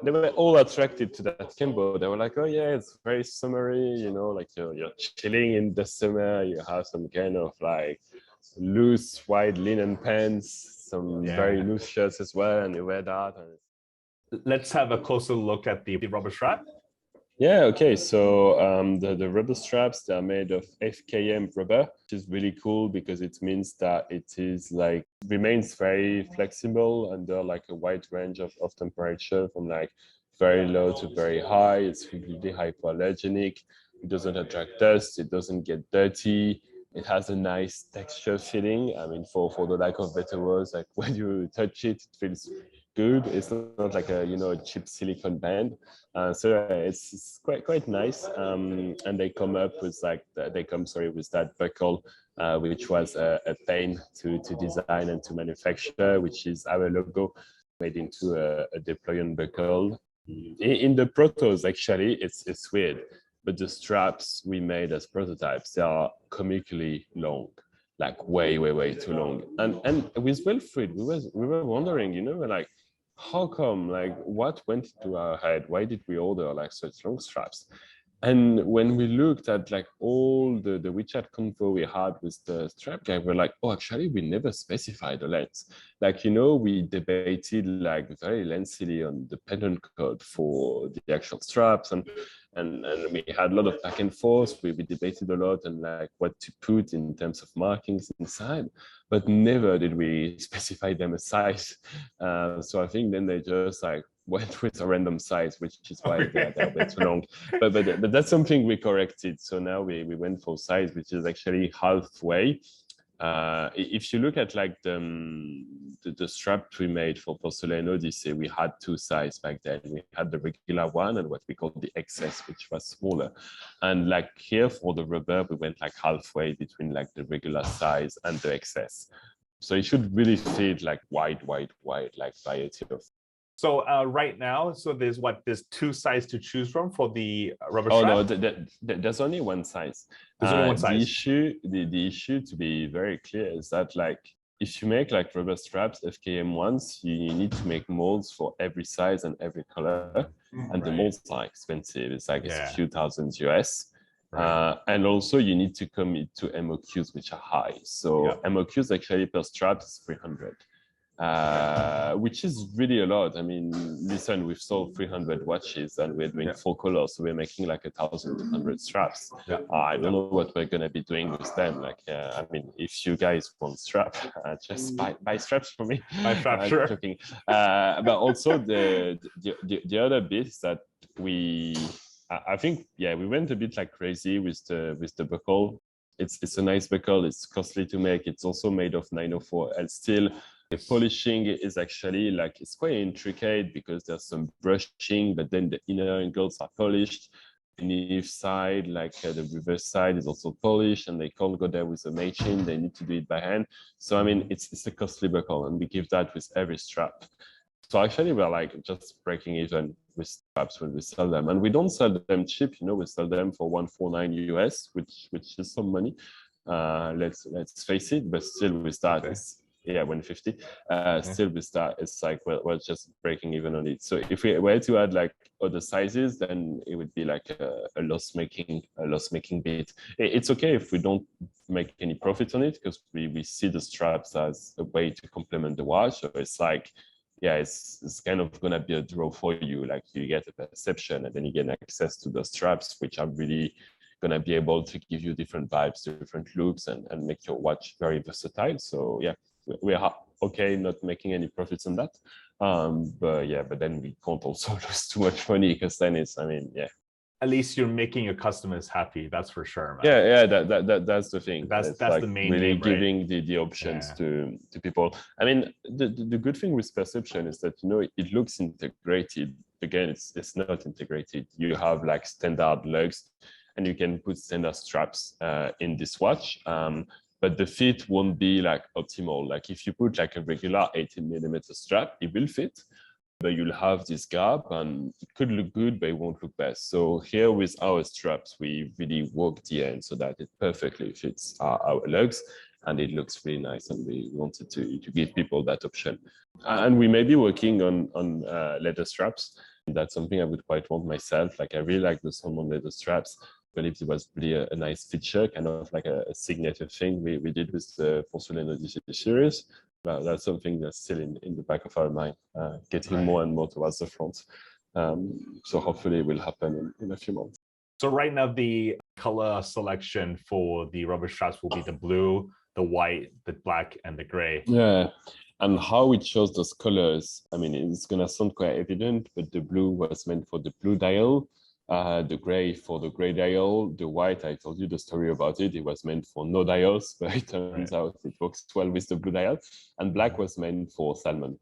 They were all attracted to that combo. They were like, oh yeah, it's very summery, you know, like you're chilling in the summer. You have some kind of like loose white linen pants, some very loose shirts as well, and you wear that. Let's have a closer look at the rubber strap. Yeah, okay. So the rubber straps, they're made of FKM rubber, which is really cool because it means that it is like remains very flexible under like a wide range of temperature, from like very low to very high. It's completely hypoallergenic. It doesn't attract dust. It doesn't get dirty. It has a nice texture feeling. I mean, for the lack of better words, like when you touch it, it feels good. It's not like a, you know, a cheap silicone band. So it's quite nice. And they come up with like with that buckle, which was a pain to design and to manufacture, which is our logo made into a deployant buckle. In the protos, actually, it's weird, but the straps we made as prototypes, they are comically long, like way too long. And with Wilfried, we were wondering, you know, like, how come, like, what went into our head? Why did we order like such long straps? And when we looked at like all the WeChat convo we had with the strap guy, we're like, oh, actually, we never specified the length. Like, you know, we debated like very lengthily on the pendant code for the actual straps, and we had a lot of back and forth. We debated a lot and like what to put in terms of markings inside, but never did we specify them a size. So I think then they just like went with a random size, which is why they're a bit too long. But that's something we corrected. So now we went for size, which is actually halfway. If you look at like the strap we made for Porcelain Odyssey, we had 2 sizes back then. We had the regular one and what we call the XS, which was smaller. And like here for the rubber, we went like halfway between like the regular size and the XS. So it should really fit like wide, like variety of. So right now, so there's 2 sizes to choose from for the rubber Oh strap? no, there's only one size. There's only one size. The issue, to be very clear, is that like if you make like rubber straps, FKM ones, you need to make molds for every size and every color, and the molds are expensive. It's like a few thousand US. And also you need to commit to MOQs, which are high. So MOQs actually per strap is 300. Which is really a lot. I mean, listen, we've sold 300 watches and we're doing 4 colors, so we're making like 1,200 straps. I don't know what we're gonna be doing with them. Like, I mean, if you guys want strap, just buy straps for me. Buy straps, sure. Joking. But also the other bit is that I think we went a bit like crazy with the buckle. It's a nice buckle. It's costly to make. It's also made of 904L steel. The polishing is actually like, it's quite intricate because there's some brushing, but then the inner angles are polished. The nib side, like the reverse side, is also polished, and they can't go there with a machine. They need to do it by hand. So I mean, it's a costly buckle, and we give that with every strap. So actually, we're like just breaking even with straps when we sell them, and we don't sell them cheap. You know, we sell them for $149 US, which is some money. Let's face it, but still with that, it's 150. Still with that, it's like we're just breaking even on it. So if we were to add like other sizes, then it would be like a loss-making bit. It's okay if we don't make any profit on it, because we see the straps as a way to complement the watch. So it's like, it's kind of gonna be a draw for you. Like you get a perception, and then you get access to the straps, which are really gonna be able to give you different vibes, different looks, and make your watch very versatile. So we are okay not making any profits on that, but then we can't also lose too much money, because then it's, I mean, at least you're making your customers happy, that's for sure, man. That's the thing. That's like the main really game, right? giving the options to people. I mean, the good thing with perception is that, you know, it looks integrated. Again, it's not integrated. You have like standard lugs, and you can put standard straps in this watch, but the fit won't be like optimal. Like if you put like a regular 18mm strap, it will fit, but you'll have this gap, and it could look good, but it won't look best. So here with our straps, we really work the end so that it perfectly fits our lugs, and it looks really nice, and we wanted to give people that option. And we may be working on leather straps. That's something I would quite want myself. Like I really like the salmon leather straps. I believe it was really a nice feature, kind of like a signature thing we did with the Porcelain Odyssey series. That's something that's still in the back of our mind, getting more and more towards the front. So hopefully it will happen in a few months. So right now the color selection for the rubber straps will be the blue, the white, the black, and the gray. Yeah. And how we chose those colors, I mean, it's gonna sound quite evident, but the blue was meant for the blue dial. The gray for the gray dial, the white, I told you the story about it. It was meant for no dials, but it turns out it works well with the blue dial. And black was meant for salmon.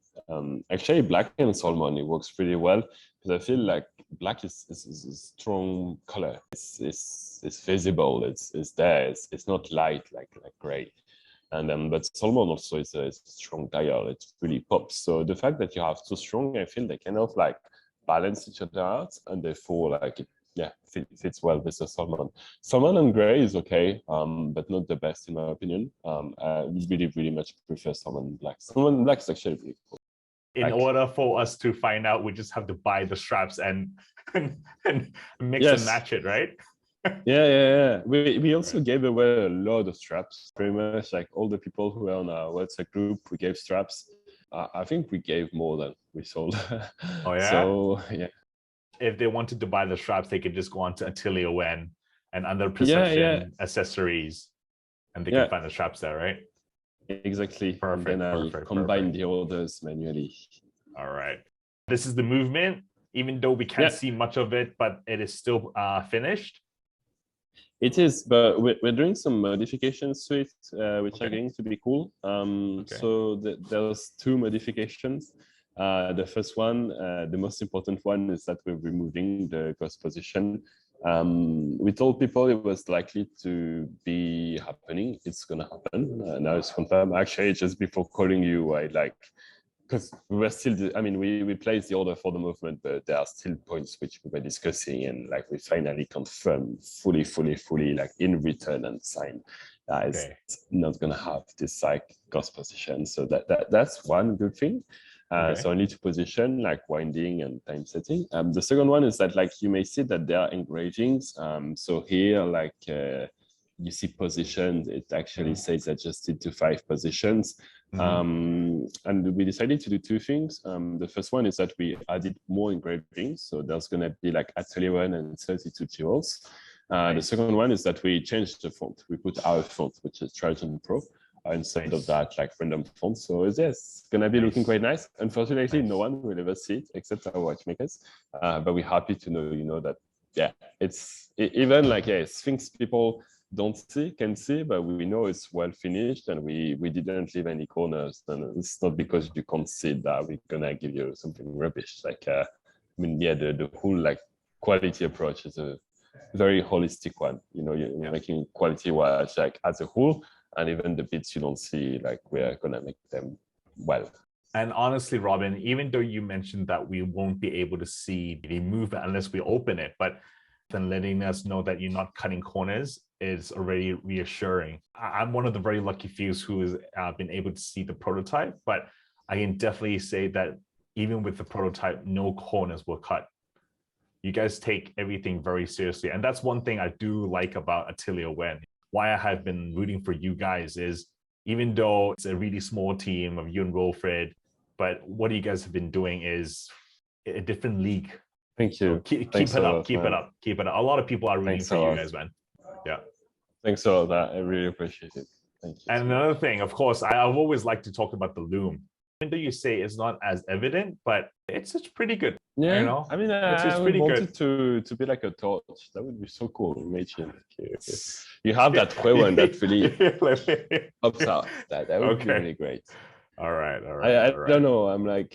Actually, black and salmon, it works pretty well, because I feel like black is a strong color. It's visible. It's there. It's not light like gray. And but salmon also is a strong dial. It really pops. So the fact that you have two strong, I feel they kind of like balance each other out, and therefore like it fits well with the salmon. Salmon and gray is okay, but not the best in my opinion. I really much prefer salmon and black. Salmon and black is actually really cool. In order for us to find out, we just have to buy the straps and mix and match it, right? We also gave away a lot of straps. Pretty much like all the people who were on our WhatsApp group, we gave straps. I think we gave more than we sold. Oh yeah. So if they wanted to buy the straps, they could just go on to Atelier Wen and under perception accessories, and they can find the straps there, right? Exactly. Perfect. And then I combine the orders manually. All right. This is the movement, even though we can't see much of it, but it is still finished. It is, but we're doing some modifications to it, which are going to be cool. So there's two modifications. The first one, the most important one, is that we're removing the ghost position. We told people it was likely to be happening. It's gonna happen. Now it's confirmed. Actually, just before calling you, because we were still, we placed the order for the movement, but there are still points which we were discussing, and like we finally confirmed fully, like in written and signed. It's not gonna have this like cost position. So that's one good thing. So I need to position like winding and time setting. The second one is that like you may see that there are engravings. So here you see positions, it actually says adjusted to 5 positions. And we decided to do 2 things. The first one is that we added more engravings. So there's going to be like Atelier Wen and 32 jewels. The second one is that we changed the font. We put our font, which is Trojan Pro, instead of that like random font. So it's going to be looking quite nice. Unfortunately, no one will ever see it except our watchmakers. But we're happy to know that, it's even like, it's things people can see, but we know it's well finished, and we didn't leave any corners. And it's not because you can't see that we're gonna give you something rubbish. Like the whole like quality approach is a very holistic one. You're making quality watch like as a whole, and even the bits you don't see, like we're gonna make them well. And honestly, Robin, even though you mentioned that we won't be able to see the movement unless we open it, but then letting us know that you're not cutting corners is already reassuring. I'm one of the very lucky few who has been able to see the prototype, but I can definitely say that even with the prototype, no corners were cut. You guys take everything very seriously. And that's one thing I do like about Atelier Wen. Why I have been rooting for you guys is, even though it's a really small team of you and Wilfred, but what you guys have been doing is a different league. Thank you. So keep it up. A lot of people are rooting for you guys, man. Yeah. Thanks a lot. I really appreciate it. Thank you. And another thing, of course, I've always liked to talk about the Lume. Even though you say it's not as evident, but it's pretty good. Yeah, it's pretty wanted good to be like a torch. That would be so cool. Imagine you have that quick one that really pops out. That would be really great. All right. I don't know. I'm like,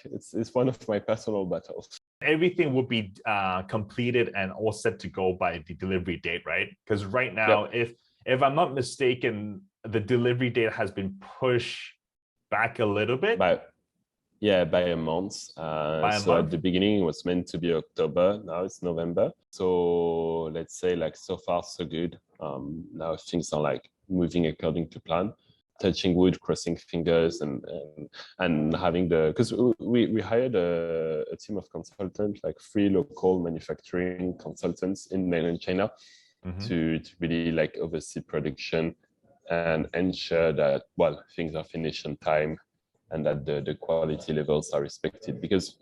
it's one of my personal battles. Everything will be completed and all set to go by the delivery date, right? Because right now, if I'm not mistaken, the delivery date has been pushed back a little bit. By a month. So at the beginning it was meant to be October. Now it's November. So let's say like so far so good. Now things are like moving according to plan. Touching wood, crossing fingers, and having because we hired a team of consultants, like 3 local manufacturing consultants in mainland China, to really like oversee production and ensure that things are finished on time and that the quality levels are respected. Because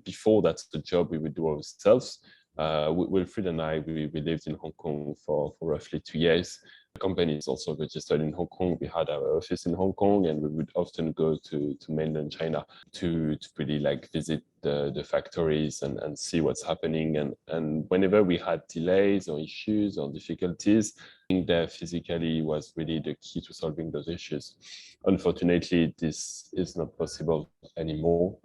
before that's the job we would do ourselves. Wilfried and I, we lived in Hong Kong for roughly 2 years. The company is also registered in Hong Kong. We had our office in Hong Kong, and we would often go to mainland China to really like visit the factories and see what's happening. And whenever we had delays or issues or difficulties, being there physically was really the key to solving those issues. Unfortunately, this is not possible anymore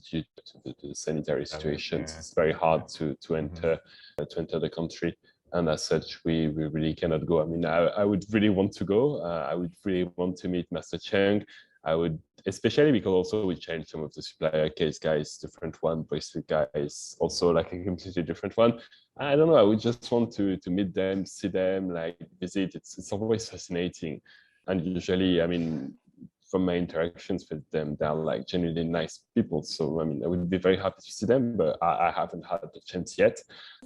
due to the sanitary situations. It's very hard to enter the country. And as such, we really cannot go. I would really want to go. I would really want to meet Master Cheng. I would, especially because also we changed some of the supplier case guys, different one, bracelet guys, also like a completely different one. I don't know. I would just want to meet them, see them, like visit. It's always fascinating. And usually, from my interactions with them, they're like genuinely nice people. So, I would be very happy to see them, but I haven't had the chance yet.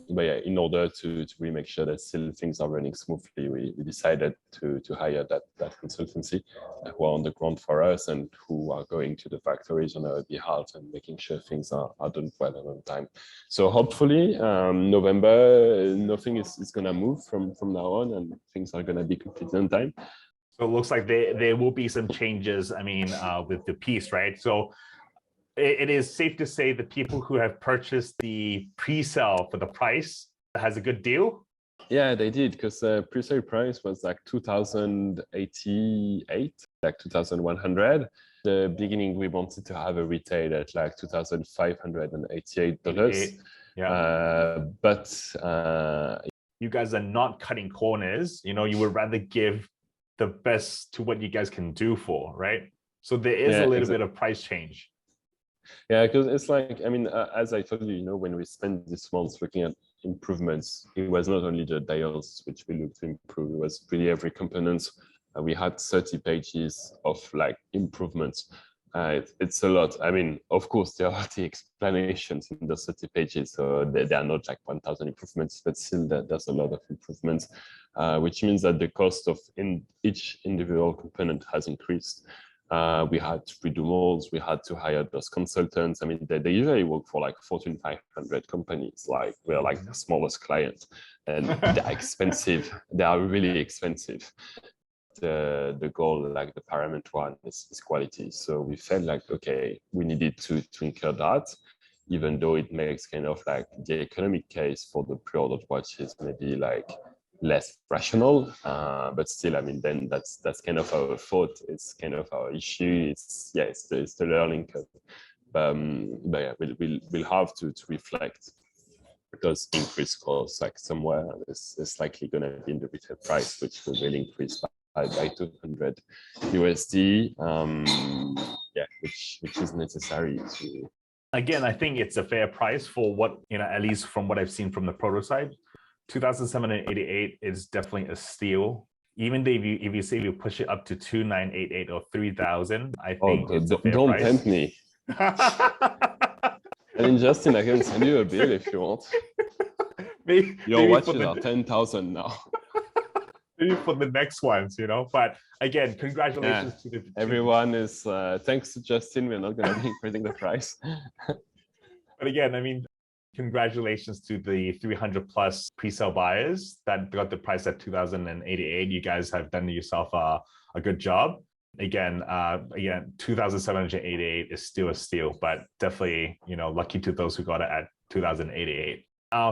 But yeah, in order to really make sure that still things are running smoothly, we decided to hire that consultancy who are on the ground for us and who are going to the factories on our behalf and making sure things are done well and on time. So hopefully, November, nothing is going to move from now on, and things are going to be completely on time. So it looks like there will be some changes, with the piece, right? So it is safe to say the people who have purchased the pre-sale for the price has a good deal? Yeah, they did, because the pre-sale price was like 2,088, like 2,100. The beginning, we wanted to have a retail at like $2,588. But you guys are not cutting corners. You know, you would rather give the best to what you guys can do for, right? So there is a little bit of price change. Yeah, because it's like, I mean, as I told you, you know, when we spent this month looking at improvements, it was not only the dials which we looked to improve, it was really every component. We had 30 pages of like improvements. It's a lot. I mean, of course, there are the explanations in the 30 pages, so they are not like 1,000 improvements, but still there's a lot of improvements, which means that the cost of each individual component has increased. We had to redo molds, we had to hire those consultants. I mean, they usually work for like Fortune 500 companies, like we're like the smallest client, and they're expensive. They are really expensive. The goal, like the paramount one, is quality. So we felt like, okay, we needed to incur that, even though it makes kind of like the economic case for the pre-ordered watches maybe like less rational, but still, I mean, then that's kind of our fault. It's kind of our issue. It's the learning curve. But yeah, we'll have to reflect those increased costs. Like somewhere it's likely going to be in the retail price, which will really increase by 200 USD. Yeah, which is necessary to. Again, I think it's a fair price for what, you know, at least from what I've seen from the prototype. 2,788 is definitely a steal. Even if you say you push it up to 2,988 or 3,000, I think it's a fair don't price. tempt me. I mean, Justin, I can send you a bill if you want. Your watches are 10,000 now. Maybe for the next ones, you know. But again, congratulations to everyone. Is thanks to Justin, we're not going to be increasing the price. But again, I mean, congratulations to the 300 plus pre-sale buyers that got the price at 2,088. You guys have done yourself a good job. Again, 2,788 is still a steal, but definitely, you know, lucky to those who got it at 2,088.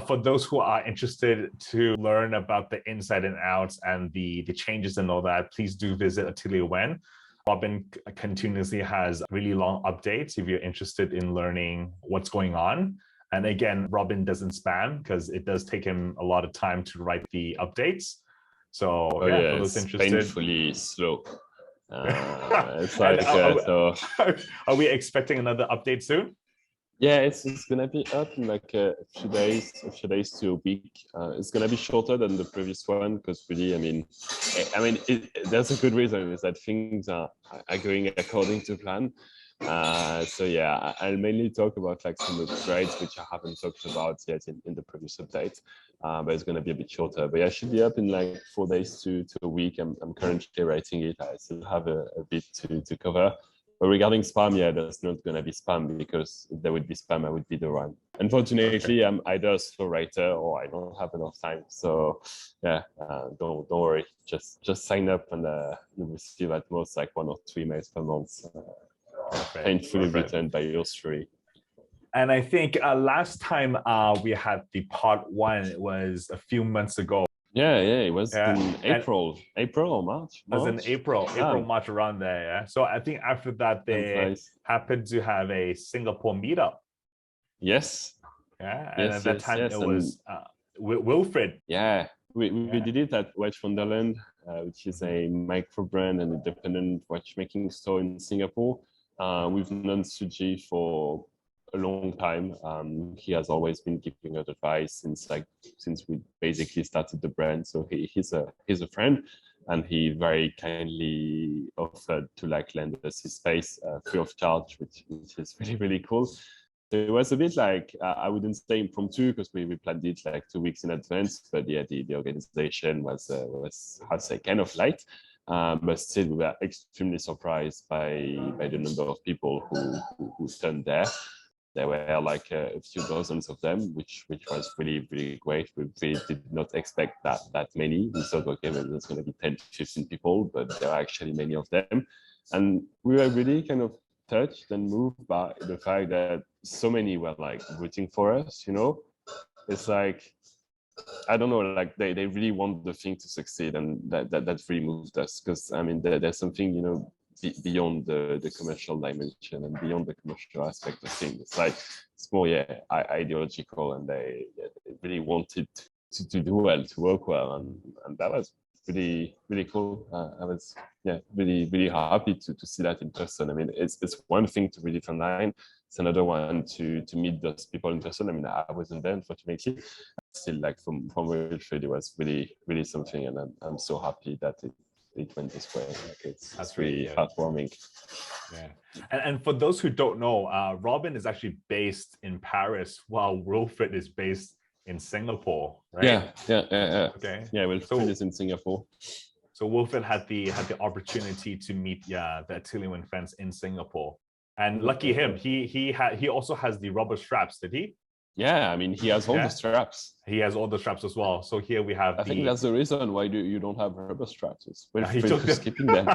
For those who are interested to learn about the inside and outs and the changes and all that, please do visit Atelier Wen. Robin continuously has really long updates if you're interested in learning what's going on. And again, Robin doesn't spam because it does take him a lot of time to write the updates. So for those interested, painfully slow. It's like so. Are we expecting another update soon? Yeah, it's gonna be up in like a few days to a week. It's gonna be shorter than the previous one because really, I mean, there's a good reason is that things are going according to plan. So yeah, I'll mainly talk about like some upgrades which I haven't talked about yet in the previous update, but it's gonna be a bit shorter. But yeah, I should be up in like 4 days to a week. I'm currently writing it. I still have a bit to cover. But regarding spam, yeah, there's not going to be spam because if there would be spam, I would be the one. Unfortunately, I'm either a slow writer or I don't have enough time. So yeah, don't worry. Just sign up and you'll receive at most like 1 or 2 emails per month, painfully written by yours truly. And I think last time we had the part 1 was a few months ago. Yeah, it was in April or March. It was in April, March, around there. Yeah. So I think after that they happened to have a Singapore meetup. Yes. Yeah, and at that time it was Wilfred. Yeah, we did it at Watchfinder&Co, which is a micro brand and independent watchmaking store in Singapore. We've known Suji for a long time. He has always been giving us advice since we basically started the brand. So he's a friend, and he very kindly offered to like lend us his space free of charge, which is really, really cool. So it was a bit like I wouldn't say impromptu because we planned it like 2 weeks in advance, but yeah, the organization was how to say kind of light. But still, we were extremely surprised by the number of people who turned there. There were like a few dozens of them, which was really, really great. We did not expect that many. We thought, okay, maybe there's going to be 10 to 15 people, but there are actually many of them. And we were really kind of touched and moved by the fact that so many were like rooting for us, you know? It's like, I don't know, like they really want the thing to succeed, and that really moved us because I mean there's something, you know, beyond the commercial dimension and beyond the commercial aspect of things. It's like it's more ideological, and they really wanted to do well, to work well, and that was really cool. I was really happy to see that in person. I mean, it's one thing to read it online. It's another one to meet those people in person. I mean, I wasn't there, unfortunately. Still, like from real trade, it was really something, and I'm so happy that it went this way. Like it's really heartwarming. Yeah, and for those who don't know, Robin is actually based in Paris, while Wilfred is based in Singapore, right? Yeah. Okay. Yeah, Wilfred is in Singapore. So Wilfred had the opportunity to meet the Atelier Wen friends in Singapore, and lucky him, he also has the rubber straps. Did he? Yeah, I mean, he has all the straps. He has all the straps as well. So here we have. I think that's the reason why you don't have rubber straps. He took skipping them.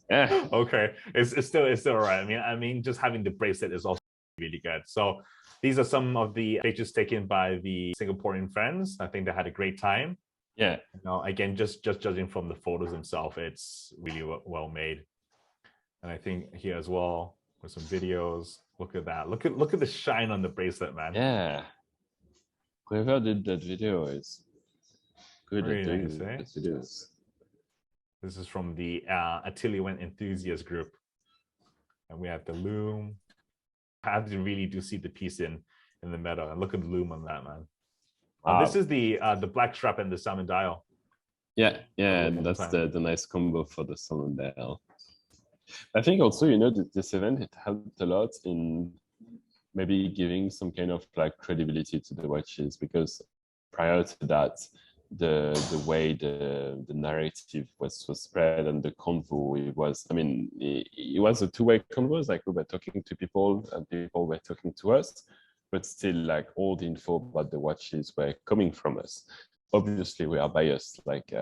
Yeah. Okay, it's still all right. I mean, just having the bracelet is also really good. So these are some of the pictures taken by the Singaporean friends. I think they had a great time. Yeah. Again, just judging from the photos themselves, it's really well made. And I think here as well with some videos. Look at that. Look at the shine on the bracelet, man. Yeah. Whoever did that video is good Very at doing nice, videos. This is from the Atelier Wen enthusiast group. And we have the Lume. I really do see the piece in the metal. And look at the Lume on that, man. This is the black strap and the salmon dial. Yeah, and that's the nice combo for the salmon dial. I think also, this event, it helped a lot in maybe giving some kind of like credibility to the watches, because prior to that, the way the narrative was spread and the convo, it was a two-way convo. Like we were talking to people and people were talking to us, but still like all the info about the watches were coming from us. Obviously we are biased, like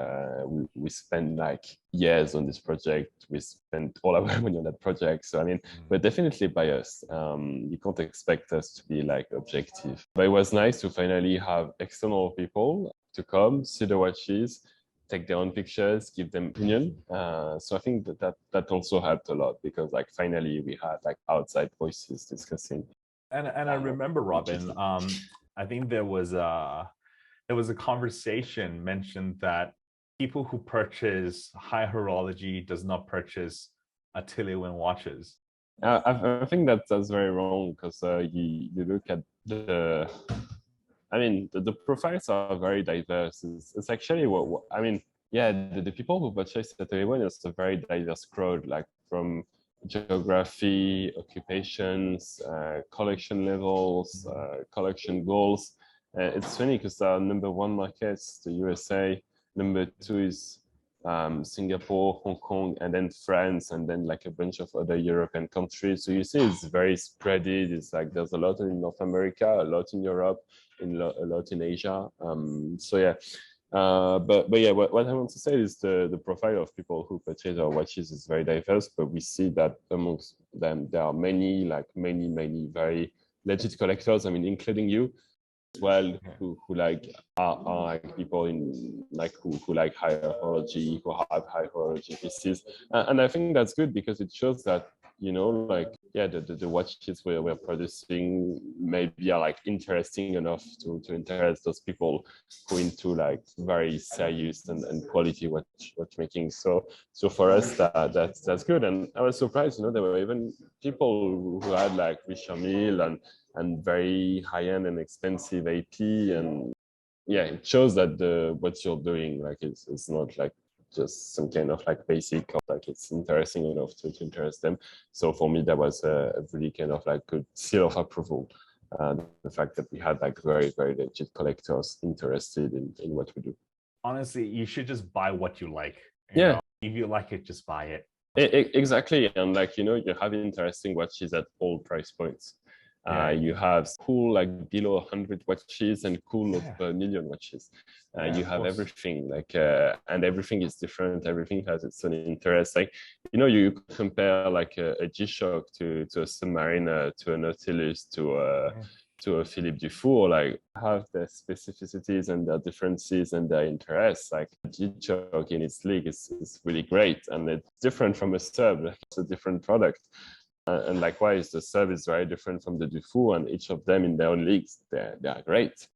we spend like years on this project, we spent all our money on that project, so I mean we're definitely biased. You can't expect us to be like objective, but it was nice to finally have external people to come see the watches, take their own pictures, give them opinion. So I think that also helped a lot, because like finally we had like outside voices discussing. And I remember, Robin, I think there was a conversation mentioned that people who purchase high horology does not purchase Atelier Wen watches. I think that's very wrong, because you look at the profiles are very diverse. It's actually the people who purchase Atelier Wen is a very diverse crowd, like from geography, occupations, collection levels, collection goals. It's funny because our number one markets, the USA, number two is Singapore, Hong Kong, and then France, and then like a bunch of other European countries. So you see it's very spreaded. It's like there's a lot in North America, a lot in Europe, a lot in Asia. But yeah, what I want to say is the profile of people who purchase our watches is very diverse, but we see that amongst them there are many very legit collectors, including you as well, who like are like people in like who like high horology, who have high horology pieces, and I think that's good, because it shows that the watches we're producing maybe are like interesting enough to interest those people who into like very serious and quality watchmaking. So for us that's good. And I was surprised, there were even people who had like Richard Mille and very high-end and expensive AP, and yeah, it shows that what you're doing like it's not like just some kind of like basic, or like it's interesting enough to interest them. So for me, that was a really kind of like good seal of approval. The fact that we had like very, very legit collectors interested in what we do. Honestly, you should just buy what you like. Yeah. If you like it, just buy it. Exactly. And like, you have interesting watches at all price points. You have cool like below 100 watches and cool of a million watches. You have everything, like and everything is different. Everything has its own interest. Like you compare like a G-Shock to a Submariner, to a Nautilus, to to a Philippe Dufour, like have their specificities and their differences and their interests. Like G-Choke in its league is really great, and it's different from a sub. Like it's a different product. And likewise, the sub is very different from the Dufour, and each of them in their own leagues, they are great.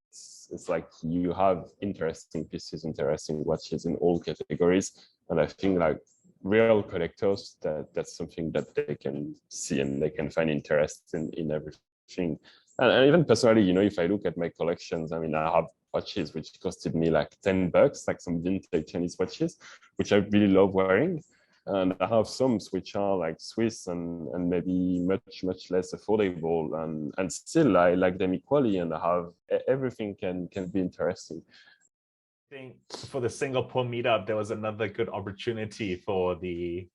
It's like you have interesting pieces, interesting watches in all categories. And I think like real collectors, that's something that they can see and they can find interest in everything. And even personally, you know, if I look at my collections, I mean, I have watches which costed me like $10, like some vintage Chinese watches, which I really love wearing. And I have some which are like Swiss and maybe much less affordable, and still I like them equally, and I have everything can be interesting. I think for the Singapore meetup, there was another good opportunity for the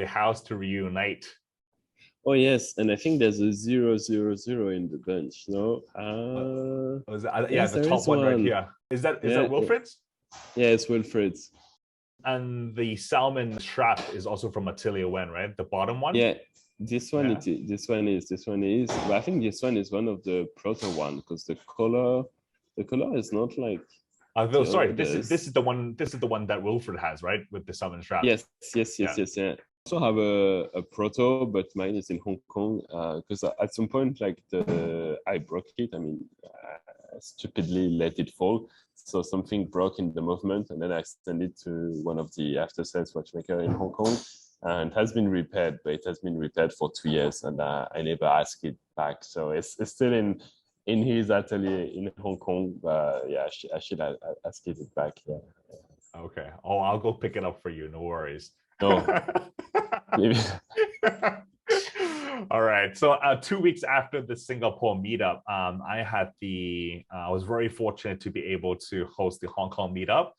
house to reunite. Oh yes, and I think there's a 000 in the bunch. No, yeah, yes, the top one right here. Is that Wilfred's? Yeah, it's Wilfred's. And the salmon strap is also from Atelier Wen, right? The bottom one. Yeah, this one is. But I think this one is one of the proto one because the color is not like. Sorry, this is the one. This is the one that Wilfred has, right, with the salmon strap. Yes. Yeah. I also have a proto, but mine is in Hong Kong because at some point, like I broke it. I mean, I stupidly let it fall. So something broke in the movement, and then I sent it to one of the after-sales watchmaker in Hong Kong, and it has been repaired, but it has been repaired for 2 years, and I never asked it back. So it's still in his atelier in Hong Kong. Yeah, I should ask it back. Yeah. Okay. Oh, I'll go pick it up for you. No worries. No. Maybe. All right. So 2 weeks after the Singapore meetup, I was very fortunate to be able to host the Hong Kong meetup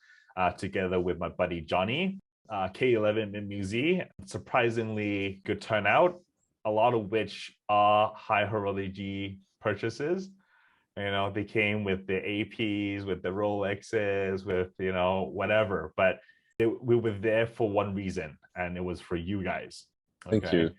together with my buddy Johnny, K11 and Musi. Surprisingly good turnout, a lot of which are high horology purchases. You know, they came with the APs, with the Rolexes, with, you know, whatever. But we were there for one reason, and it was for you guys. Okay? Thank you.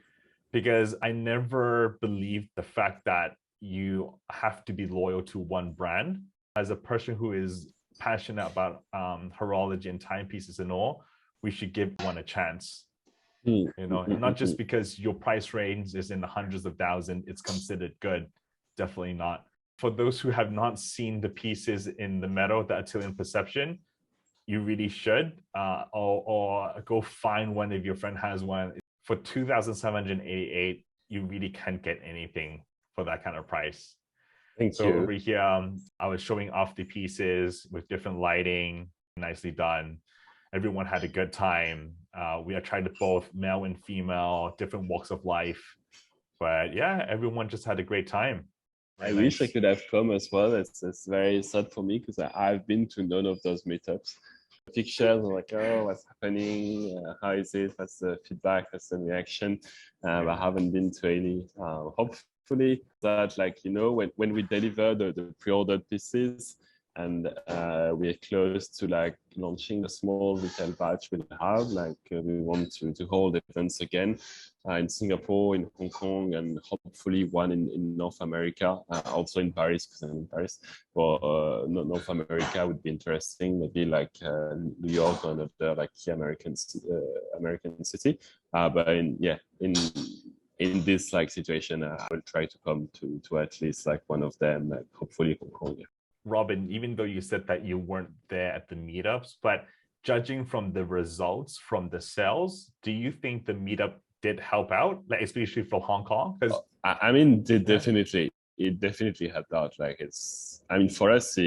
Because I never believed the fact that you have to be loyal to one brand. As a person who is passionate about horology and timepieces and all, we should give one a chance. You know, not just because your price range is in the hundreds of thousands, it's considered good. Definitely not. For those who have not seen the pieces in the metal, the Atelier Perception, you really should, or go find one if your friend has one. For 2,788, you really can't get anything for that kind of price. Thank you. Over here, I was showing off the pieces with different lighting, nicely done. Everyone had a good time. We tried both male and female, different walks of life. But yeah, everyone just had a great time. I wish I could have come as well. It's very sad for me because I've been to none of those meetups. Pictures like, oh, what's happening? How is it? What's the feedback? What's the reaction? I haven't been to any. Hopefully that, like, you know, when we deliver the pre-ordered pieces and we're close to like launching a small retail batch we'll have, like we want to hold events again in Singapore, in Hong Kong, and hopefully one in North America, also in Paris, because I'm in Paris. But North America would be interesting, maybe like New York or another like key American city. But in this like situation, I will try to come to at least like one of them, like hopefully Hong Kong. Yeah. Robin, even though you said that you weren't there at the meetups, but judging from the results from the sales, do you think the meetup did help out, like especially for Hong Kong? Because I mean, it definitely helped out. Like I mean, for us,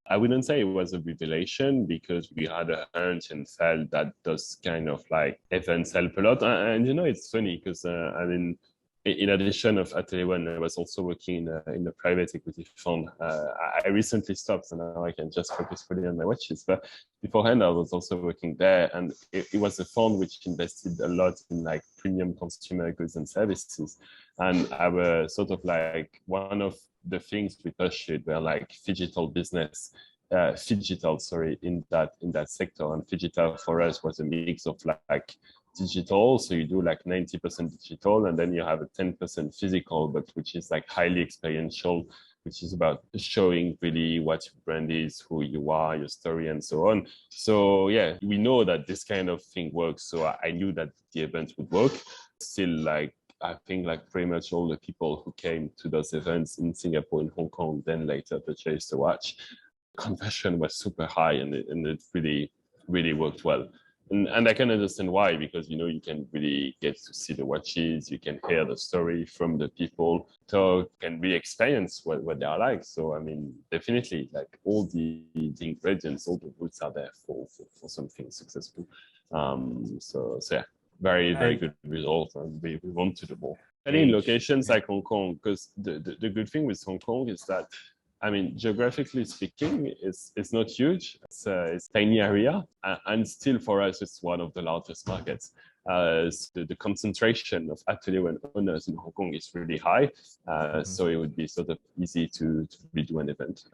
I wouldn't say it was a revelation because we had a hunch and felt that those kind of like events help a lot. And you know, it's funny because I mean, in addition of Atelier Wen, I was also working in a private equity fund. I recently stopped, so now I can just focus fully on my watches. But beforehand, I was also working there, and it was a fund which invested a lot in like premium consumer goods and services. And our sort of like one of the things we pursued were like phygital business. In that sector, and phygital for us was a mix of like digital, so you do like 90% digital, and then you have a 10% physical, but which is like highly experiential which is about showing really what your brand is, who you are, your story, and so on. So yeah, we know that this kind of thing works. So I knew that the event would work. Still, like, I think like pretty much all the people who came to those events in Singapore and Hong Kong, then later purchased the watch, conversion was super high, and it really, really worked well. And I can understand why, because, you know, you can really get to see the watches, you can hear the story from the people, talk, can really experience what they are like. So, I mean, definitely, like, all the ingredients, all the roots are there for something successful. So yeah, very, very good result, and we want to do more. And in locations like Hong Kong, because the good thing with Hong Kong is that, I mean, geographically speaking, it's not huge. It's a tiny area, and still for us, it's one of the largest markets. So the concentration of Atelier Wen owners in Hong Kong is really high. So it would be sort of easy to redo an event.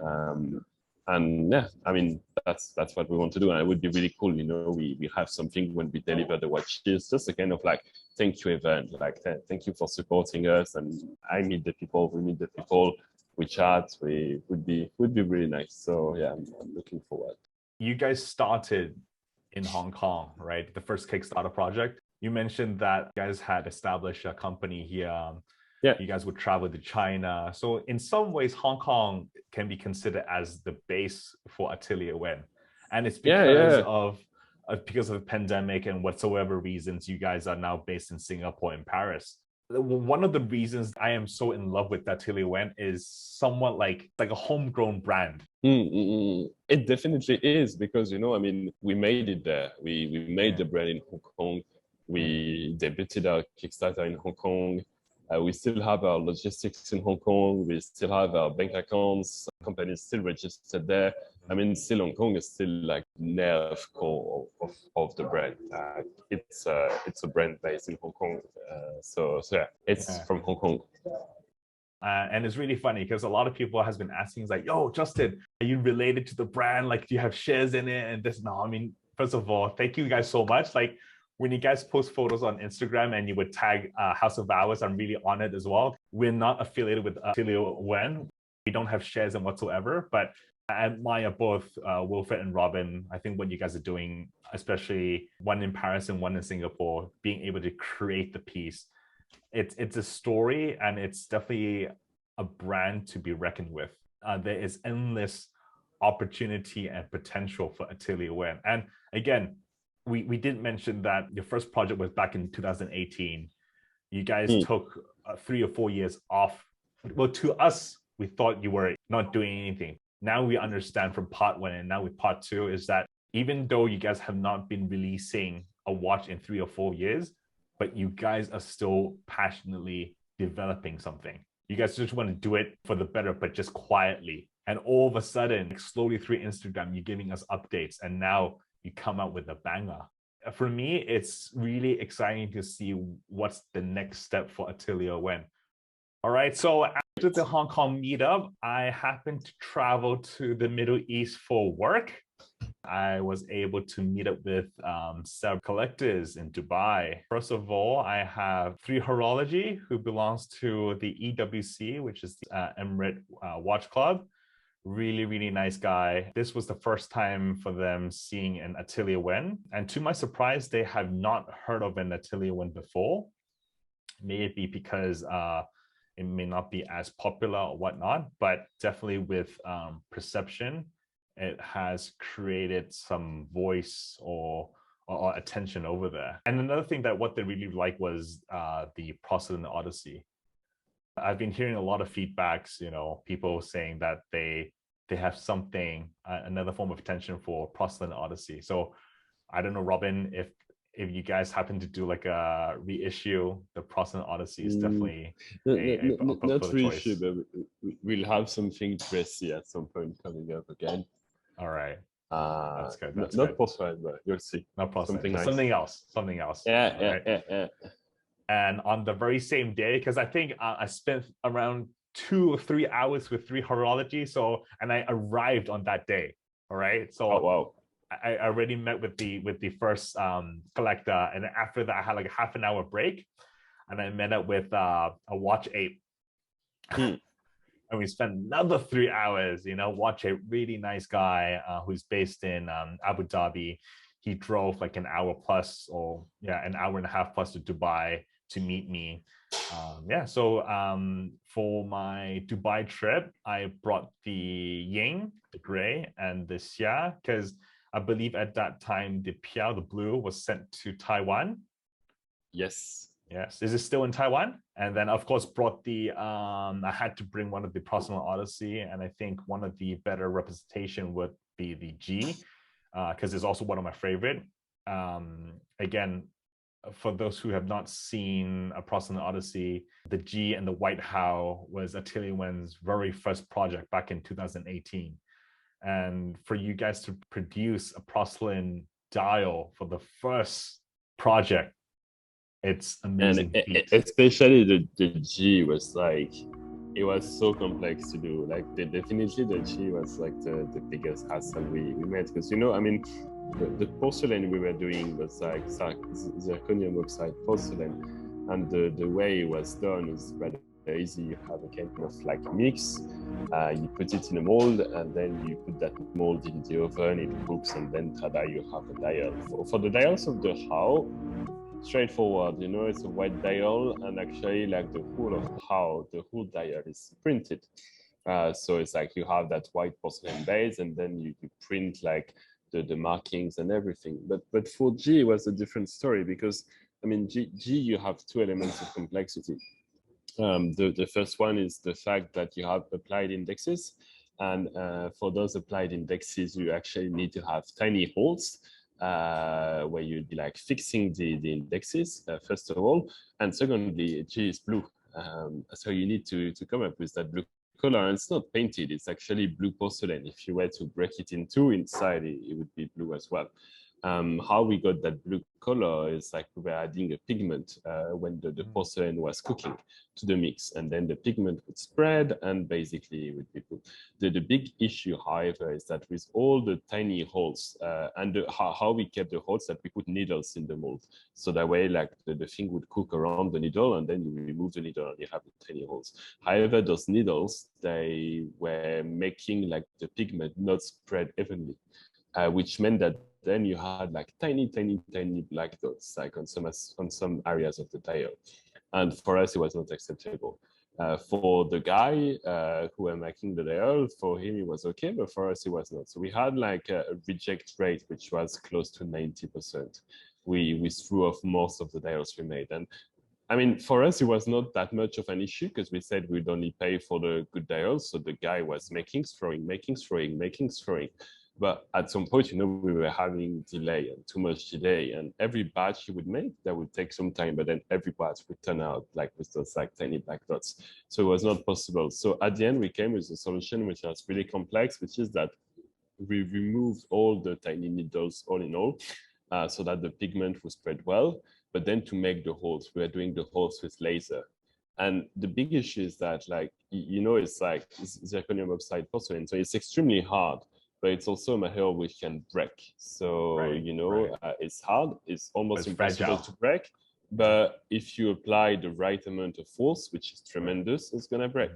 And yeah, I mean, that's what we want to do. And it would be really cool, you know, we have something when we deliver the watches, just a kind of like thank you event, like thank you for supporting us. And I meet the people, we meet the people, we chat, would be really nice. So yeah, I'm looking forward. You guys started in Hong Kong, right? The first Kickstarter project. You mentioned that you guys had established a company here. Yeah. You guys would travel to China. So in some ways, Hong Kong can be considered as the base for Atelier Wen. And it's because of the pandemic and whatsoever reasons, you guys are now based in Singapore and Paris. One of the reasons I am so in love with Atelier Wen is somewhat like a homegrown brand. It definitely is, because, you know, I mean, we made it there. We made the brand in Hong Kong. We debuted our Kickstarter in Hong Kong. We still have our logistics in Hong Kong. We still have our bank accounts. Companies still registered there. I mean, still Hong Kong is still like nerve core of the brand. It's a brand based in Hong Kong. So yeah, it's from Hong Kong. And it's really funny because a lot of people has been asking, like, yo, Justin, are you related to the brand? Like, do you have shares in it? And this, no, I mean, first of all, thank you guys so much. Like, when you guys post photos on Instagram and you would tag House of Hours, I'm really honored as well. We're not affiliated with Atelier Wen. We don't have shares in whatsoever, but I admire both Wilfred and Robin. I think what you guys are doing, especially one in Paris and one in Singapore, being able to create the piece, it's a story, and it's definitely a brand to be reckoned with. There is endless opportunity and potential for Atelier Wen. And again, we did mention that your first project was back in 2018. You guys took 3 or 4 years off. Well, to us, we thought you were not doing anything. Now we understand from part 1 and now with part 2 is that even though you guys have not been releasing a watch in 3 or 4 years, but you guys are still passionately developing something. You guys just want to do it for the better, but just quietly. And all of a sudden, slowly through Instagram, you're giving us updates, and now you come out with a banger. For me, it's really exciting to see what's the next step for Atelier Wen. All right, so after the Hong Kong meetup, I happened to travel to the Middle East for work. I was able to meet up with several collectors in Dubai. First of all, I have 3 Horology, who belongs to the EWC, which is the Emirate Watch Club. Really, really nice guy. This was the first time for them seeing an Atelier Wen. And to my surprise, they have not heard of an Atelier Wen before. Maybe because it may not be as popular or whatnot, but definitely with perception, it has created some voice or attention over there. And another thing that what they really liked was the Porcelain Odyssey. I've been hearing a lot of feedbacks, you know, people saying that they have something, another form of attention for Porcelain Odyssey. So I don't know, Robin, if you guys happen to do like a reissue, the Porcelain Odyssey is definitely not reissue, but we'll have something dressy at some point coming up again. All right. That's good. That's not good. porcelain, but you'll see. Not porcelain. Something nice. Something else. Yeah. And on the very same day, because I think I spent around 2 or 3 hours with 3 Horology. So, and I arrived on that day. All right. So wow. I already met with the first collector, and after that I had like a half an hour break, and I met up with a watch ape. And we spent another 3 hours, watch a really nice guy who's based in Abu Dhabi. He drove like an hour plus, or an hour and a half plus to Dubai to meet me. So for my Dubai trip, I brought the Ying, the gray, and the Xia, because I believe at that time the Piao, the blue, was sent to Taiwan. Yes. Yes. Is it still in Taiwan? And then, of course, brought the, I had to bring one of the Porcelain Odyssey. And I think one of the better representation would be the G, because it's also one of my favorite. Again, for those who have not seen a Porcelain Odyssey, the G and the White HoH was Atelier Wen's very first project back in 2018. And for you guys to produce a porcelain dial for the first project, it's amazing. And especially the G was like, it was so complex to do. Like definitely the G was like the biggest hassle we made, because the porcelain we were doing was like zirconium oxide porcelain, and the way it was done is rather easy. You have a kind of like mix, you put it in a mold, and then you put that mold in the oven, it cooks, and then tada, you have a dial. For the dials of the HoH, straightforward, it's a white dial, and actually like the whole of HoH, the whole dial is printed. So it's like you have that white porcelain base, and then you print like the markings and everything. But for G, it was a different story, because G you have two elements of complexity. The first one is the fact that you have applied indexes, and for those applied indexes, you actually need to have tiny holes where you'd be like fixing the indexes, first of all, and secondly, G is blue. So you need to come up with that blue color, and it's not painted, it's actually blue porcelain. If you were to break it in two inside, it would be blue as well. How we got that blue color is like we were adding a pigment when the porcelain was cooking to the mix, and then the pigment would spread, and basically it would be blue. The big issue, however, is that with all the tiny holes, and how we kept the holes, that we put needles in the mold, so that way like the thing would cook around the needle, and then you remove the needle and you have the tiny holes. However, those needles, they were making like the pigment not spread evenly, which meant that then you had like tiny black dots, like on some areas of the dial. And for us, it was not acceptable. For the guy who were making the dial, for him it was okay, but for us it was not. So we had like a reject rate which was close to 90%. We threw off most of the dials we made. And for us, it was not that much of an issue, because we said we'd only pay for the good dials. So the guy was making, throwing. But at some point, we were having delay, and too much delay, and every batch you would make, that would take some time, but then every batch would turn out like with those like tiny black dots. So it was not possible. So at the end, we came with a solution which was really complex, which is that we removed all the tiny needles all in all, so that the pigment would spread well. But then to make the holes, we are doing the holes with laser. And the big issue is that, like, it's like zirconium oxide porcelain, so it's extremely hard, but it's also a material which can break. So, it's hard, it's almost impossible to break. But if you apply the right amount of force, which is tremendous, it's gonna break.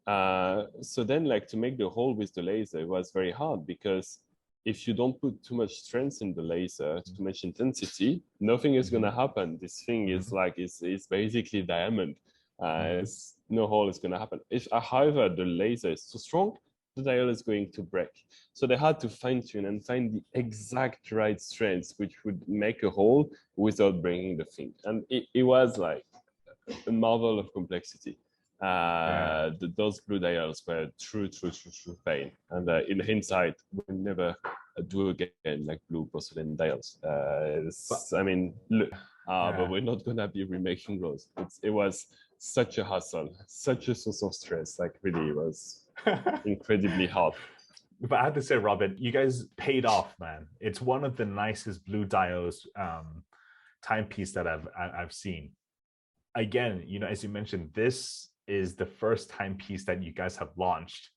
So then, like, to make the hole with the laser, it was very hard, because if you don't put too much strength in the laser, too much intensity, nothing is gonna happen. This thing is like, it's basically diamond. No hole is gonna happen. If, however, the laser is too strong, the dial is going to break. So they had to fine tune and find the exact right strength, which would make a hole without breaking the thing. And it was like a marvel of complexity. Those blue dials were true pain. And in hindsight, we'll never do again like blue porcelain dials. But we're not gonna be remaking those. It was such a hassle, such a source of stress. Like, really, it was incredibly hard. But I have to say, Robin, you guys paid off, man. It's one of the nicest blue dials timepiece that I've seen. Again, as you mentioned, this is the first timepiece that you guys have launched,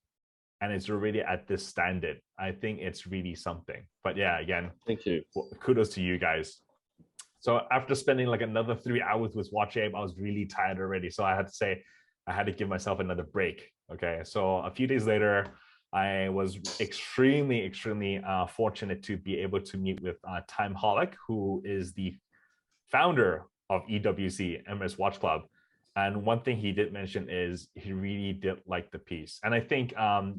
and it's already at this standard. I think it's really something. But yeah, again, thank you. Kudos to you guys. So after spending like another 3 hours with Watch Ape, I was really tired already. So I had to say, I had to give myself another break. Okay, so a few days later, I was extremely fortunate to be able to meet with Timeholic, who is the founder of EWC, Emirates Watch Club. And one thing he did mention is he really did like the piece. And I think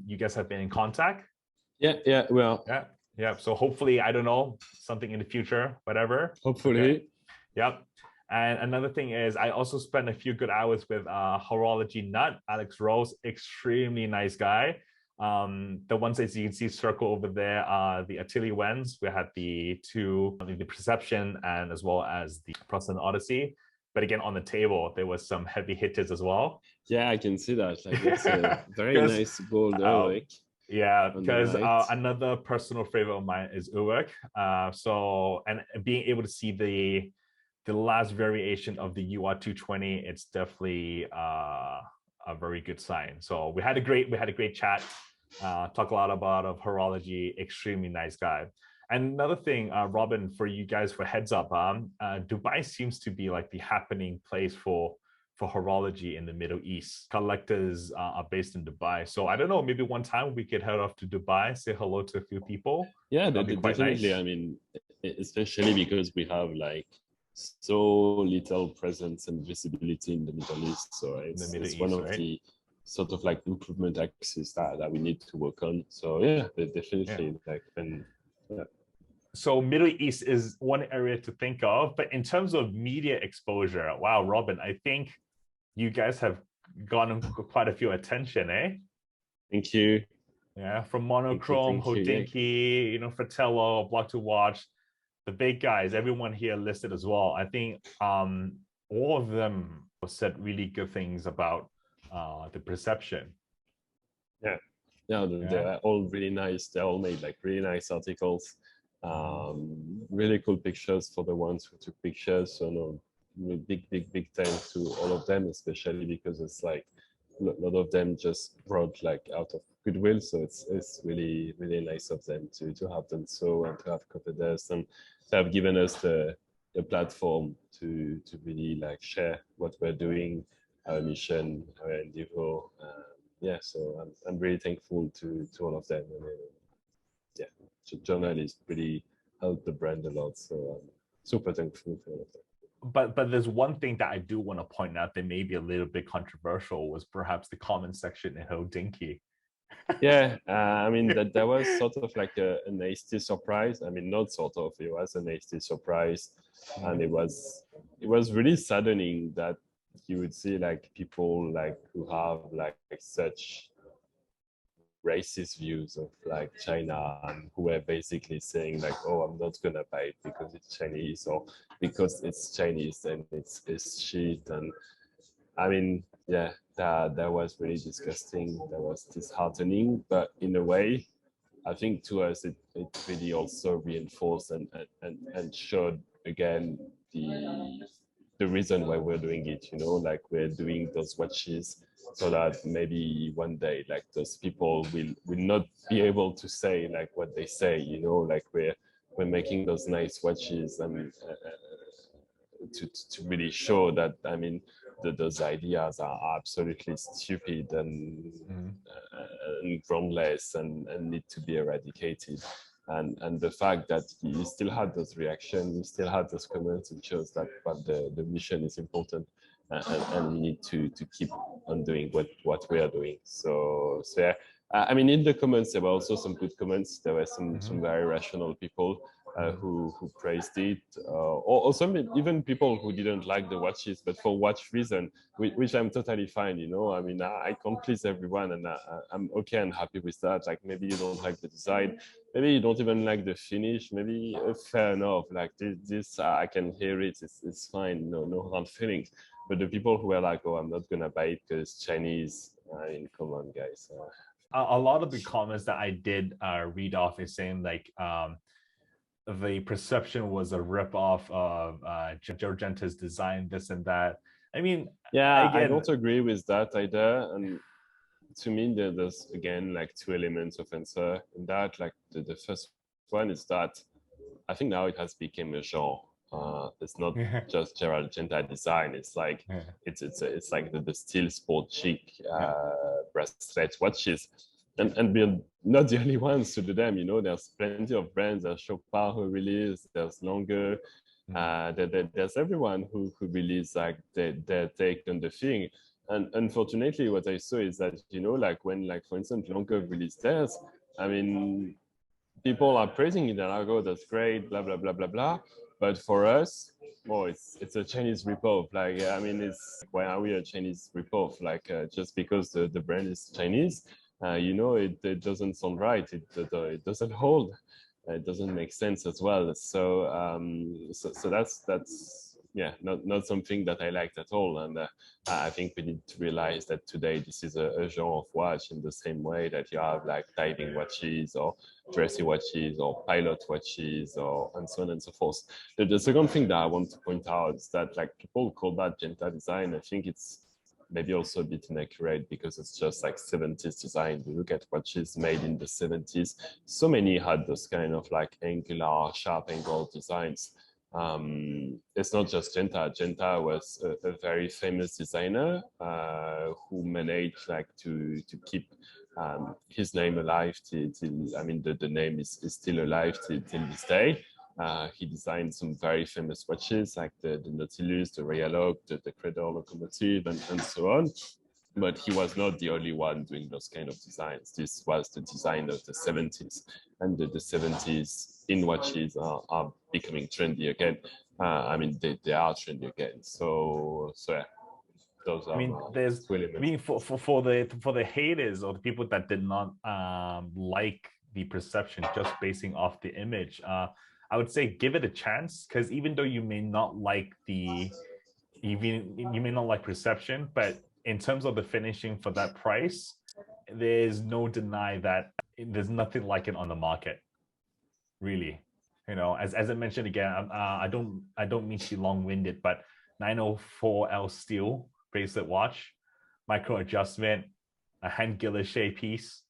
you guys have been in contact. Yeah, well. Yeah. So hopefully, I don't know, something in the future, whatever. Hopefully. Okay. Yep. And another thing is I also spent a few good hours with Horology Nut, Alex Rose, extremely nice guy. The ones that you can see circle over there are the Atelier Wens. We had the two, the Perception and as well as the Process Odyssey. But again, on the table, there was some heavy hitters as well. Yeah, I can see that. Like, it's a very nice gold Urwerk. Yeah, because another personal favorite of mine is Urwerk. And being able to see the last variation of the UR220, it's definitely a very good sign. So we had a great chat. Talk a lot about horology. Extremely nice guy. And another thing, Robin, for you guys, for heads up, Dubai seems to be like the happening place for horology in the Middle East. Collectors are based in Dubai. So I don't know, maybe one time we could head off to Dubai, say hello to a few people. Yeah, definitely. Nice. I mean, especially because we have like so little presence and visibility in the Middle East. So it's one of the sort of like improvement axes that we need to work on. So yeah, definitely. Yeah. So Middle East is one area to think of, but in terms of media exposure, wow, Robin, I think you guys have gotten quite a few attention, eh? Thank you. Yeah, from Monochrome, Hodinkee, Fratello, Block to Watch, the big guys, everyone here listed as well. I think all of them said really good things about the Perception. Yeah, they're all really nice. They all made like really nice articles. Really cool pictures for the ones who took pictures. So big thanks to all of them, especially because it's like a lot of them just brought like out of goodwill. So it's really nice of them to have done so and to have covered us and to have given us the platform to really like share what we're doing, our mission, our endeavor. So I'm really thankful to all of them. So journalists really helped the brand a lot. So I'm super thankful for all of them. But there's one thing that I do want to point out that may be a little bit controversial was perhaps the comment section in Hodinkee. Yeah, I mean that was sort of like a nasty surprise. I mean, not sort of, it was a nasty surprise, and it was really saddening that you would see like people like who have like such racist views of like China and who were basically saying like, oh, I'm not gonna buy it because it's Chinese or because it's Chinese and it's shit. And I mean, yeah, that was really disgusting. That was disheartening, but in a way, I think to us it really also reinforced and showed again the reason why we're doing it. Like we're doing those watches so that maybe one day like those people will not be able to say like what they say. Like we're making those nice watches and to really show that, I mean, those ideas are absolutely stupid and groundless and need to be eradicated. And the fact that he still had those reactions, he still had those comments, it shows that the mission is important, and we need to keep on doing what we are doing. So yeah, I mean, in the comments there were also some good comments. There were some very rational people who praised it, or some even people who didn't like the watches, but for watch reason, which I'm totally fine. I mean, I can't please everyone, and I'm okay and happy with that. Like maybe you don't like the design, maybe you don't even like the finish, maybe fair enough. Like this I can hear it. It's fine. No hard feelings. But the people who are like, oh, I'm not gonna buy it because it's Chinese. I mean, come on, guys. A lot of the comments that I did read off is saying like the Perception was a rip-off of Genta's design, this and that. I mean, yeah, again, I don't agree with that either. And to me, there's again like two elements of answer in that. Like the first one is that I think now it has become a genre. It's not just Gerald Genta design. It's like it's like the steel sport chic bracelet watches, and we're not the only ones to do them. You know, there's plenty of brands. There's HoH who release. There's Longer. There's everyone who release like their take on the thing. And unfortunately, what I saw is that, you know, like when, like, for instance, Longer released theirs, I mean, people are praising it and I go, that's great, blah, blah, blah, blah, blah. But for us, well, it's a Chinese ripoff. Like, I mean, it's, why are we a Chinese ripoff? Like, just because the brand is Chinese, you know, it doesn't sound right. It doesn't hold. It doesn't make sense as well. So, so that's yeah, not something that I liked at all. And I think we need to realize that today this is a genre of watch, in the same way that you have like diving watches or dressy watches or pilot watches or and so on and so forth. The second thing that I want to point out is that, like, people call that Genta design. I think it's maybe also a bit inaccurate, because it's just like 70s design. You look at watches made in the 70s, so many had those kind of like angular, sharp angle designs. It's not just Genta. Genta was a very famous designer who managed like to keep his name alive till I mean, the name is still alive till this day. He designed some very famous watches like the Nautilus, the Royal the Cradle locomotive, and so on. But he was not the only one doing those kind of designs. This was the design of the 70s, and the 70s in watches are becoming trendy again. I mean, they are trendy again. So yeah. Those are, I mean, there's, I mean, for the haters or the people that did not like the perception just basing off the image, I would say give it a chance, because even though you may not like you may not like perception, but in terms of the finishing for that price, there's no deny that there's nothing like it on the market, really. You know, as I mentioned again, I don't mean to be long-winded, but 904L steel bracelet watch, micro adjustment, a hand guilloche piece.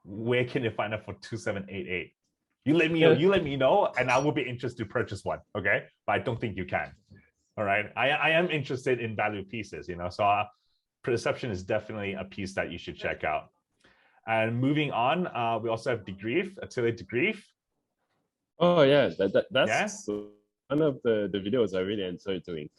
Where can you find it for 2788? You let me know, and I will be interested to purchase one. Okay, but I don't think you can. All right, I am interested in value pieces, you know. So perception is definitely a piece that you should check out. And moving on, we also have De GRIFF, Atelier De GRIFF. Oh yeah, that's one of the videos I really enjoy doing.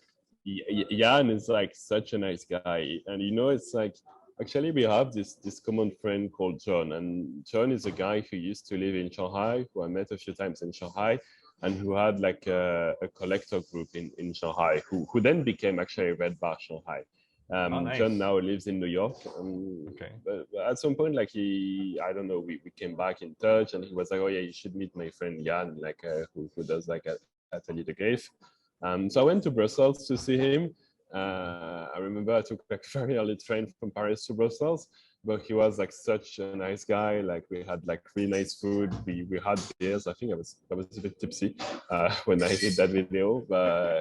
Jan is like such a nice guy, and you know, it's like, actually we have this common friend called John, and John is a guy who used to live in Shanghai, who I met a few times in Shanghai, and who had like a collector group in Shanghai, who then became actually Red Bar Shanghai. Nice. John now lives in New York. Okay. But at some point, like I don't know, we came back in touch, and he was like, oh yeah, you should meet my friend Jan, like who does like Atelier De GRIFF. So I went to Brussels to see him. I remember I took like very early train from Paris to Brussels, but he was like such a nice guy. Like we had like really nice food. We had beers. I think I was a bit tipsy when I did that video, but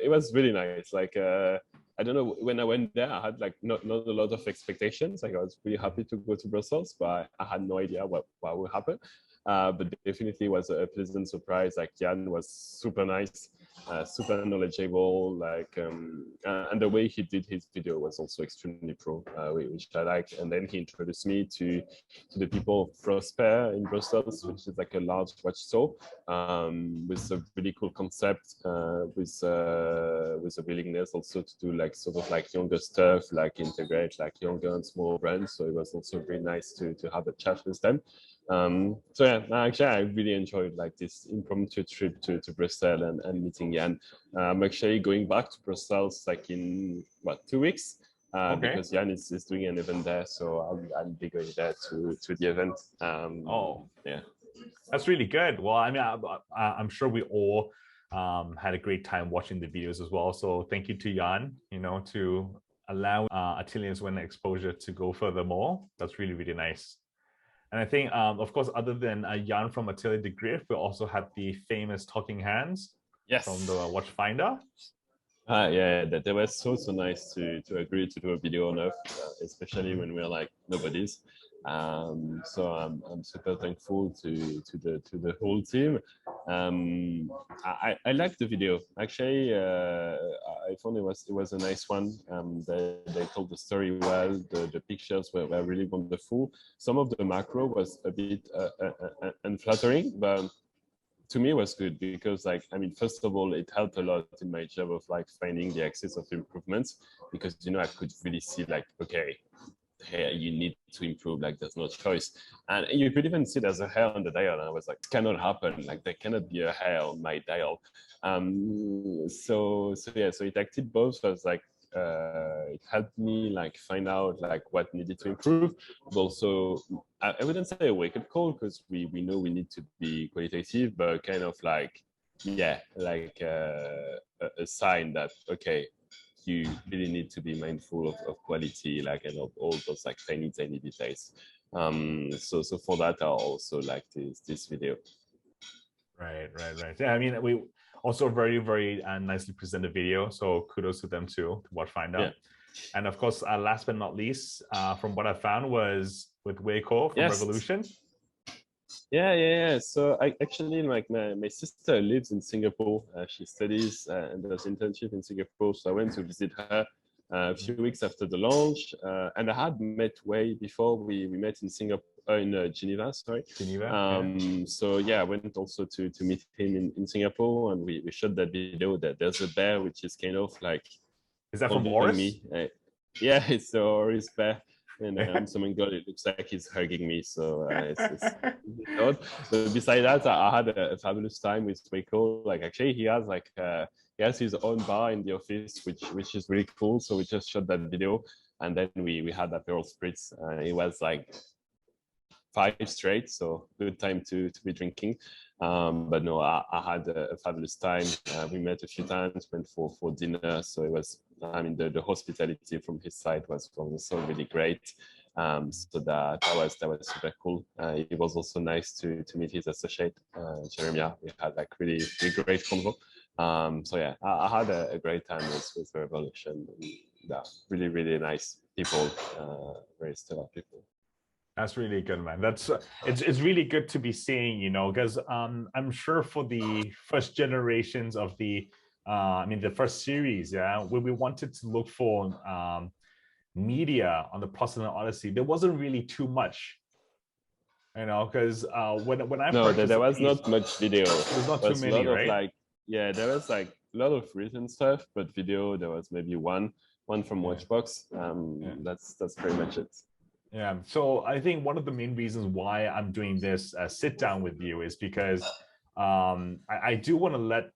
it was really nice. Like I don't know, when I went there, I had like not a lot of expectations. Like I was really happy to go to Brussels, but I had no idea what would happen. But definitely was a pleasant surprise. Like Jan was super nice, super knowledgeable, like and the way he did his video was also extremely pro, which I like. And then he introduced me to the people of Prosper in Brussels, which is like a large watch store with a really cool concept, with a willingness also to do like sort of like younger stuff, like integrate like younger and small brands. So it was also really nice to have a chat with them. So yeah, actually I really enjoyed like this impromptu trip to Brussels and meeting Jan. I'm actually going back to Brussels like in 2 weeks, because Jan is doing an event there, so I'll be going there to the event. Yeah, that's really good. Well, I mean, I'm sure we all had a great time watching the videos as well. So thank you to Jan, you know, to allow Atelier Wen exposure to go furthermore. That's really, really nice. And I think, of course, other than Jan from Atelier De GRIFF, we also had the famous talking hands from the Watchfinder. Yeah, that was so nice to agree to do a video on Earth, especially when we're like nobodies. So I'm super thankful to the whole team. I liked the video. Actually, I found it was a nice one. They told the story well. The pictures were really wonderful. Some of the macro was a bit unflattering, but to me it was good because, like, I mean, first of all, it helped a lot in my job of like finding the axis of improvements, because I could really see, like, okay, here you need to improve, like there's no choice. And you could even see there's a hair on the dial, and I was like, it cannot happen, like there cannot be a hair on my dial. So it acted both as like it helped me like find out like what needed to improve, but also I wouldn't say a wake-up call, because we know we need to be qualitative, but kind of like, yeah, like a sign that, okay, you really need to be mindful of quality, like, and of all those like tiny details. So for that, I also like this video. Right. Yeah, I mean, we also very nicely presented video, so kudos to them too, to Watchfinder. Yeah. And of course, last but not least, from what I found was with Weiko from Revolution. Yeah. So I actually, like, my sister lives in Singapore. She studies and does internship in Singapore. So I went to visit her a few weeks after the launch. And I had met Wei before. We met in Singapore, in Geneva, sorry. So yeah, I went also to meet him in Singapore, and we shot that video that there's a bear, which is kind of like, is that from Boris? Yeah, it's the Oris bear. And I'm some god, it looks like he's hugging me, so it's odd. But besides that, I had a fabulous time with Weiko. Like, actually, he has his own bar in the office, which is really cool. So we just shot that video, and then we had Aperol spritz. It was like 5 straight, so good time to be drinking. But no, I had a fabulous time. We met a few times, went for dinner. So it was, I mean, the hospitality from his side was also really great. So that was super cool. It was also nice to meet his associate, Jeremiah. We had like really great convo. So yeah, I had a great time with Revolution. Yeah, really nice people, very stellar people. That's really good, man. That's it's really good to be seeing, because I'm sure for the first generations of the the first series, when we wanted to look for media on the Poste and Odyssey, there wasn't really too much, because when I there was not much video. There's not too many, right? Like, yeah, there was like a lot of written stuff, but video there was maybe one from Watchbox. That's pretty much it. Yeah, so I think one of the main reasons why I'm doing this sit down with you is because I do want to let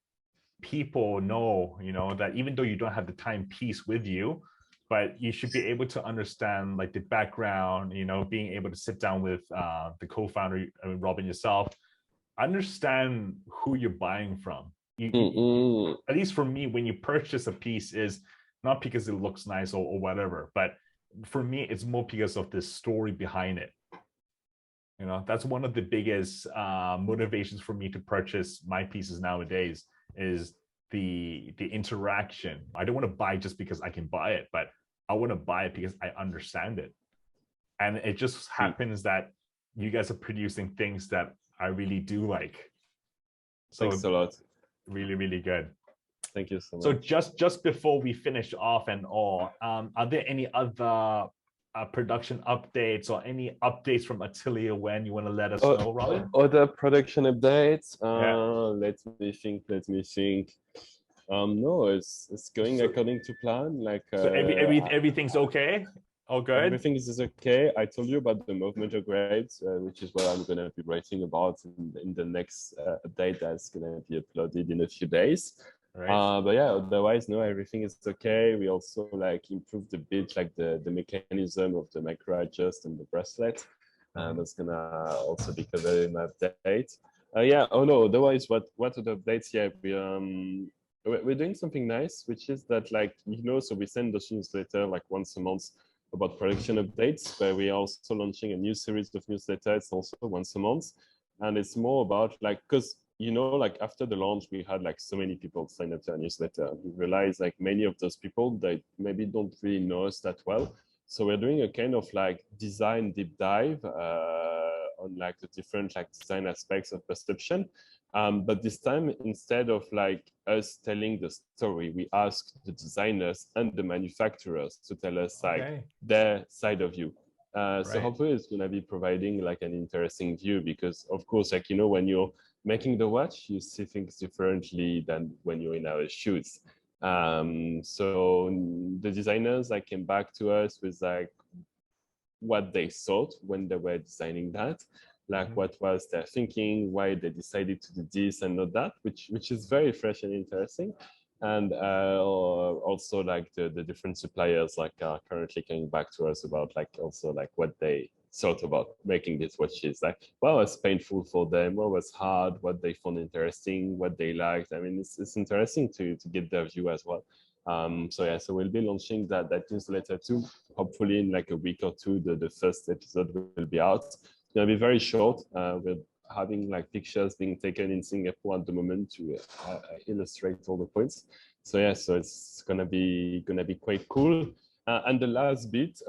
people know, that even though you don't have the timepiece with you, but you should be able to understand like the background, being able to sit down with the co-founder, Robin, yourself, understand who you're buying from. At least for me, when you purchase a piece, is not because it looks nice or whatever, but for me, it's more because of the story behind it. That's one of the biggest motivations for me to purchase my pieces nowadays, is the interaction. I don't want to buy just because I can buy it, but I want to buy it because I understand it. And it just happens that you guys are producing things that I really do like. So thanks a lot. Really good. Thank you so much. So just before we finish off and all, are there any other production updates or any updates from Atelier Wen you want to let us know, Robin? Other production updates? Let me think. No, it's going according to plan. Like, so everything's okay? All good? Everything is okay. I told you about the movement upgrades, which is what I'm going to be writing about in the next update that's going to be uploaded in a few days. Right. But yeah, otherwise, no, everything is okay. We also like improved a bit, like the mechanism of the micro adjust and the bracelet. That's gonna also be covered in the update. Otherwise, what are the updates? Yeah, we're doing something nice, which is that, like, so we send those newsletter like once a month about production updates, but we're also launching a new series of newsletters also once a month. And it's more about like, because like after the launch, we had like so many people sign up to our newsletter. We realized like many of those people, they maybe don't really know us that well. So we're doing a kind of like design deep dive on like the different like design aspects of perception. But this time, instead of like us telling the story, we asked the designers and the manufacturers to tell us like their side of view. So hopefully it's going to be providing like an interesting view, because of course, like, you know, when you're making the watch, you see things differently than when you're in our shoes. So the designers like came back to us with like what they thought when they were designing that, like what was their thinking, why they decided to do this and not that, which is very fresh and interesting. And also like the different suppliers like are currently coming back to us about like also like what they thought about making these watches, like what was painful for them, what was hard, what they found interesting, what they liked. I mean, it's interesting to get their view as well. So yeah, so we'll be launching that newsletter too. Hopefully in like a week or two, the first episode will be out. It's gonna be very short. We're having like pictures being taken in Singapore at the moment to illustrate all the points. So yeah, so it's gonna be quite cool. And the last bit,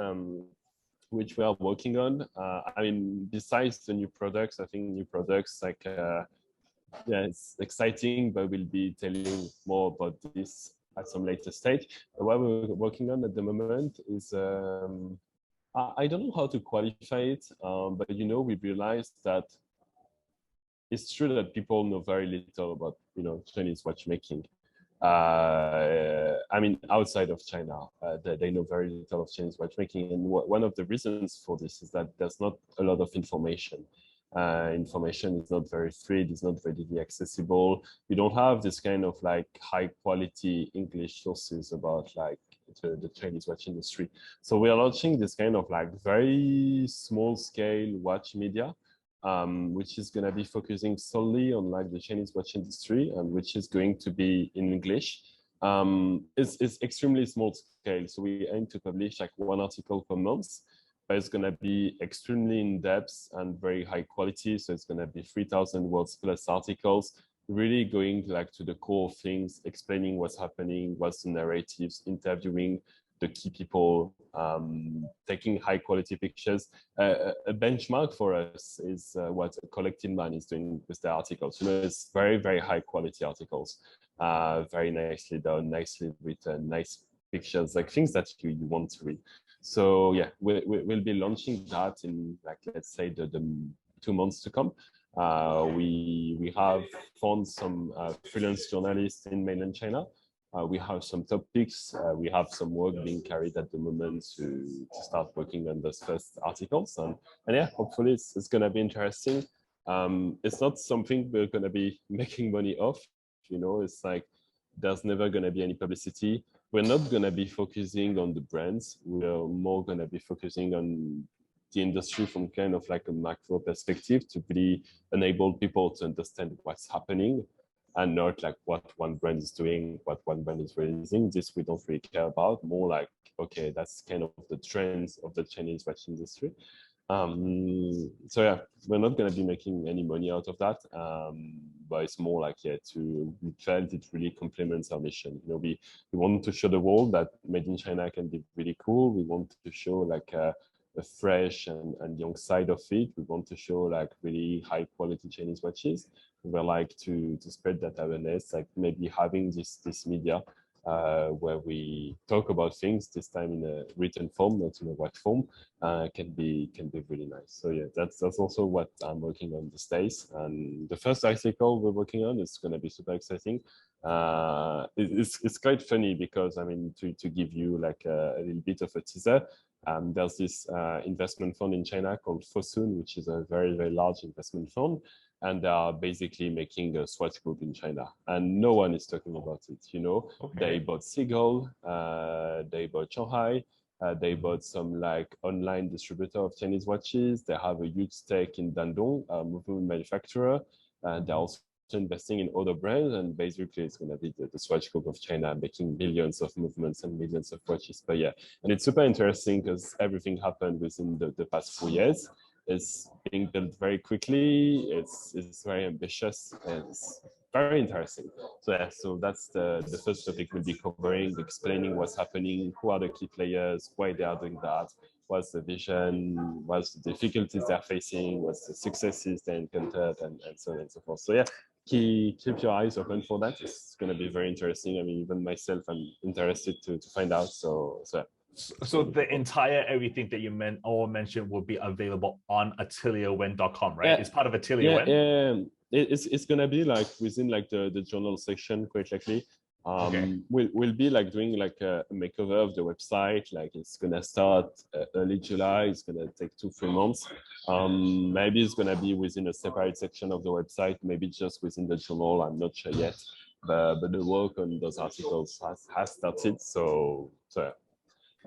which we are working on, I mean, besides the new products, I think new products like yeah, it's exciting, but we'll be telling more about this at some later stage. What we're working on at the moment is, I don't know how to qualify it, but you know, we realized that it's true that people know very little about, you know, Chinese watchmaking. I mean, outside of China, they know very little of Chinese watchmaking. And one of the reasons for this is that there's not a lot of information. Information is not very free, it's not readily accessible. You don't have this kind of like high quality English sources about like the Chinese watch industry. So we are launching this kind of like very small scale watch media, which is going to be focusing solely on like the Chinese watch industry, and which is going to be in English. It's extremely small scale. So we aim to publish like one article per month, but it's going to be extremely in-depth and very high quality. So it's going to be 3,000 words plus articles, really going like to the core of things, explaining what's happening, what's the narratives, interviewing the key people, taking high quality pictures. A benchmark for us is what a Collective Man is doing with their articles. You know, it's very, very high quality articles, very nicely done, nicely written, nice pictures, like things that you want to read. So yeah, we'll be launching that in like, let's say the 2 months to come. We have found some freelance journalists in mainland China. We have some topics. We have some work being carried at the moment to start working on those first articles. And yeah, hopefully it's going to be interesting. It's not something we're going to be making money off. You know, it's like there's never going to be any publicity. We're not going to be focusing on the brands. We're more going to be focusing on the industry from kind of like a macro perspective to really enable people to understand what's happening, and not like what one brand is doing, what one brand is releasing. This we don't really care about. More like, okay, that's kind of the trends of the Chinese watch industry. So yeah, we're not going to be making any money out of that, but it's more like, yeah, we felt it really complements our mission. You know, we want to show the world that made in China can be really cool. We want to show like a fresh and young side of it. We want to show like really high quality Chinese watches. We like to spread that awareness, like maybe having this media where we talk about things, this time in a written form, not in a watch form, can be really nice. So yeah, that's also what I'm working on these days. And the first article we're working on is going to be super exciting. It's quite funny because, I mean, to give you like a little bit of a teaser, there's this investment fund in China called Fosun, which is a very, very large investment fund. And they are basically making a Swatch group in China. And no one is talking about it, you know. Okay. They bought Seagull, they bought Shanghai, they bought some like online distributor of Chinese watches. They have a huge stake in Dandong, a movement manufacturer. They're also investing in other brands, and basically it's going to be the Swatch group of China making millions of movements and millions of watches per year. And it's super interesting because everything happened within the past 4 years. It's being built very quickly. It's very ambitious, and it's very interesting. So yeah, so that's the first topic we'll be covering, explaining what's happening, who are the key players, why they are doing that, what's the vision, what's the difficulties they're facing, what's the successes they encountered, and so on and so forth. So yeah, keep your eyes open for that. It's going to be very interesting. I mean, even myself, I'm interested to find out. So the entire everything that you mentioned will be available on atelierwen.com, right? Yeah. It's part of Atelier Wen? Yeah, it's gonna be like within like the journal section quite likely. Okay. We'll be like doing like a makeover of the website. Like it's gonna start early July. It's gonna take 2-3 months. Maybe it's gonna be within a separate section of the website. Maybe just within the journal. I'm not sure yet. But the work on those articles has started. So yeah.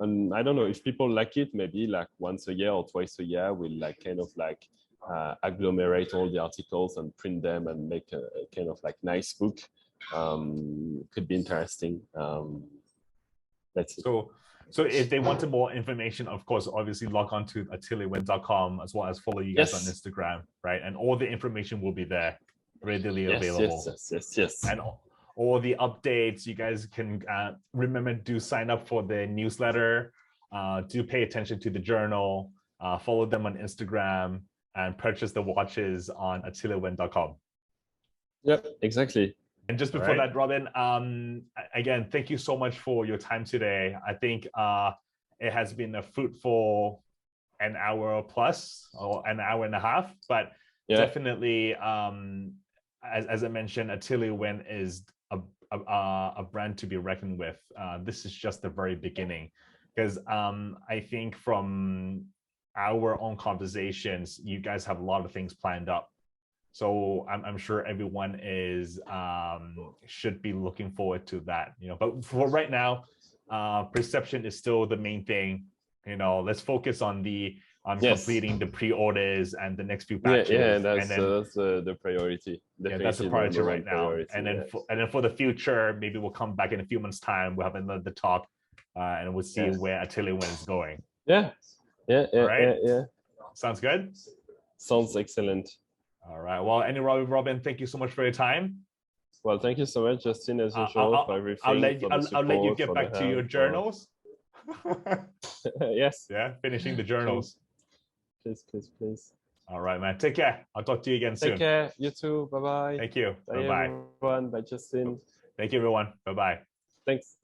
And I don't know if people like it, maybe like once a year or twice a year, we'll like kind of like agglomerate all the articles and print them and make a kind of like nice book. Could be interesting. That's it. So if they wanted more information, of course, obviously log on to atelierwen.com as well as follow you guys on Instagram, right? And all the information will be there, readily available. Yes. And all the updates, you guys can remember to sign up for the newsletter, do pay attention to the journal, follow them on Instagram, and purchase the watches on atelierwen.com. Yep, exactly. And just before that, Robin, again, thank you so much for your time today. I think it has been a fruitful an hour plus or an hour and a half, but definitely, as I mentioned, Atelier Wen is a brand to be reckoned with. This is just the very beginning, because I think from our own conversations, you guys have a lot of things planned up. So I'm sure everyone is should be looking forward to that. But for right now, perception is still the main thing. Let's focus on completing the pre-orders and the next few batches. Yeah, that's the priority. Yeah, that's the priority right now. And then for the future, maybe we'll come back in a few months' time. We'll have another talk, and we'll see where Atelier Wen is going. Yeah. Sounds good. Sounds excellent. All right. Well, anyway, Robin, thank you so much for your time. Well, thank you so much, Justin, as usual, for everything. I'll let you get back to your journals. Yes. Yeah, finishing the journals. Please. All right, man. Take care. I'll talk to you again soon. Take care. You too. Bye-bye. Thank you. Bye, everyone. Bye, Justin. Thank you, everyone. Bye-bye. Thanks.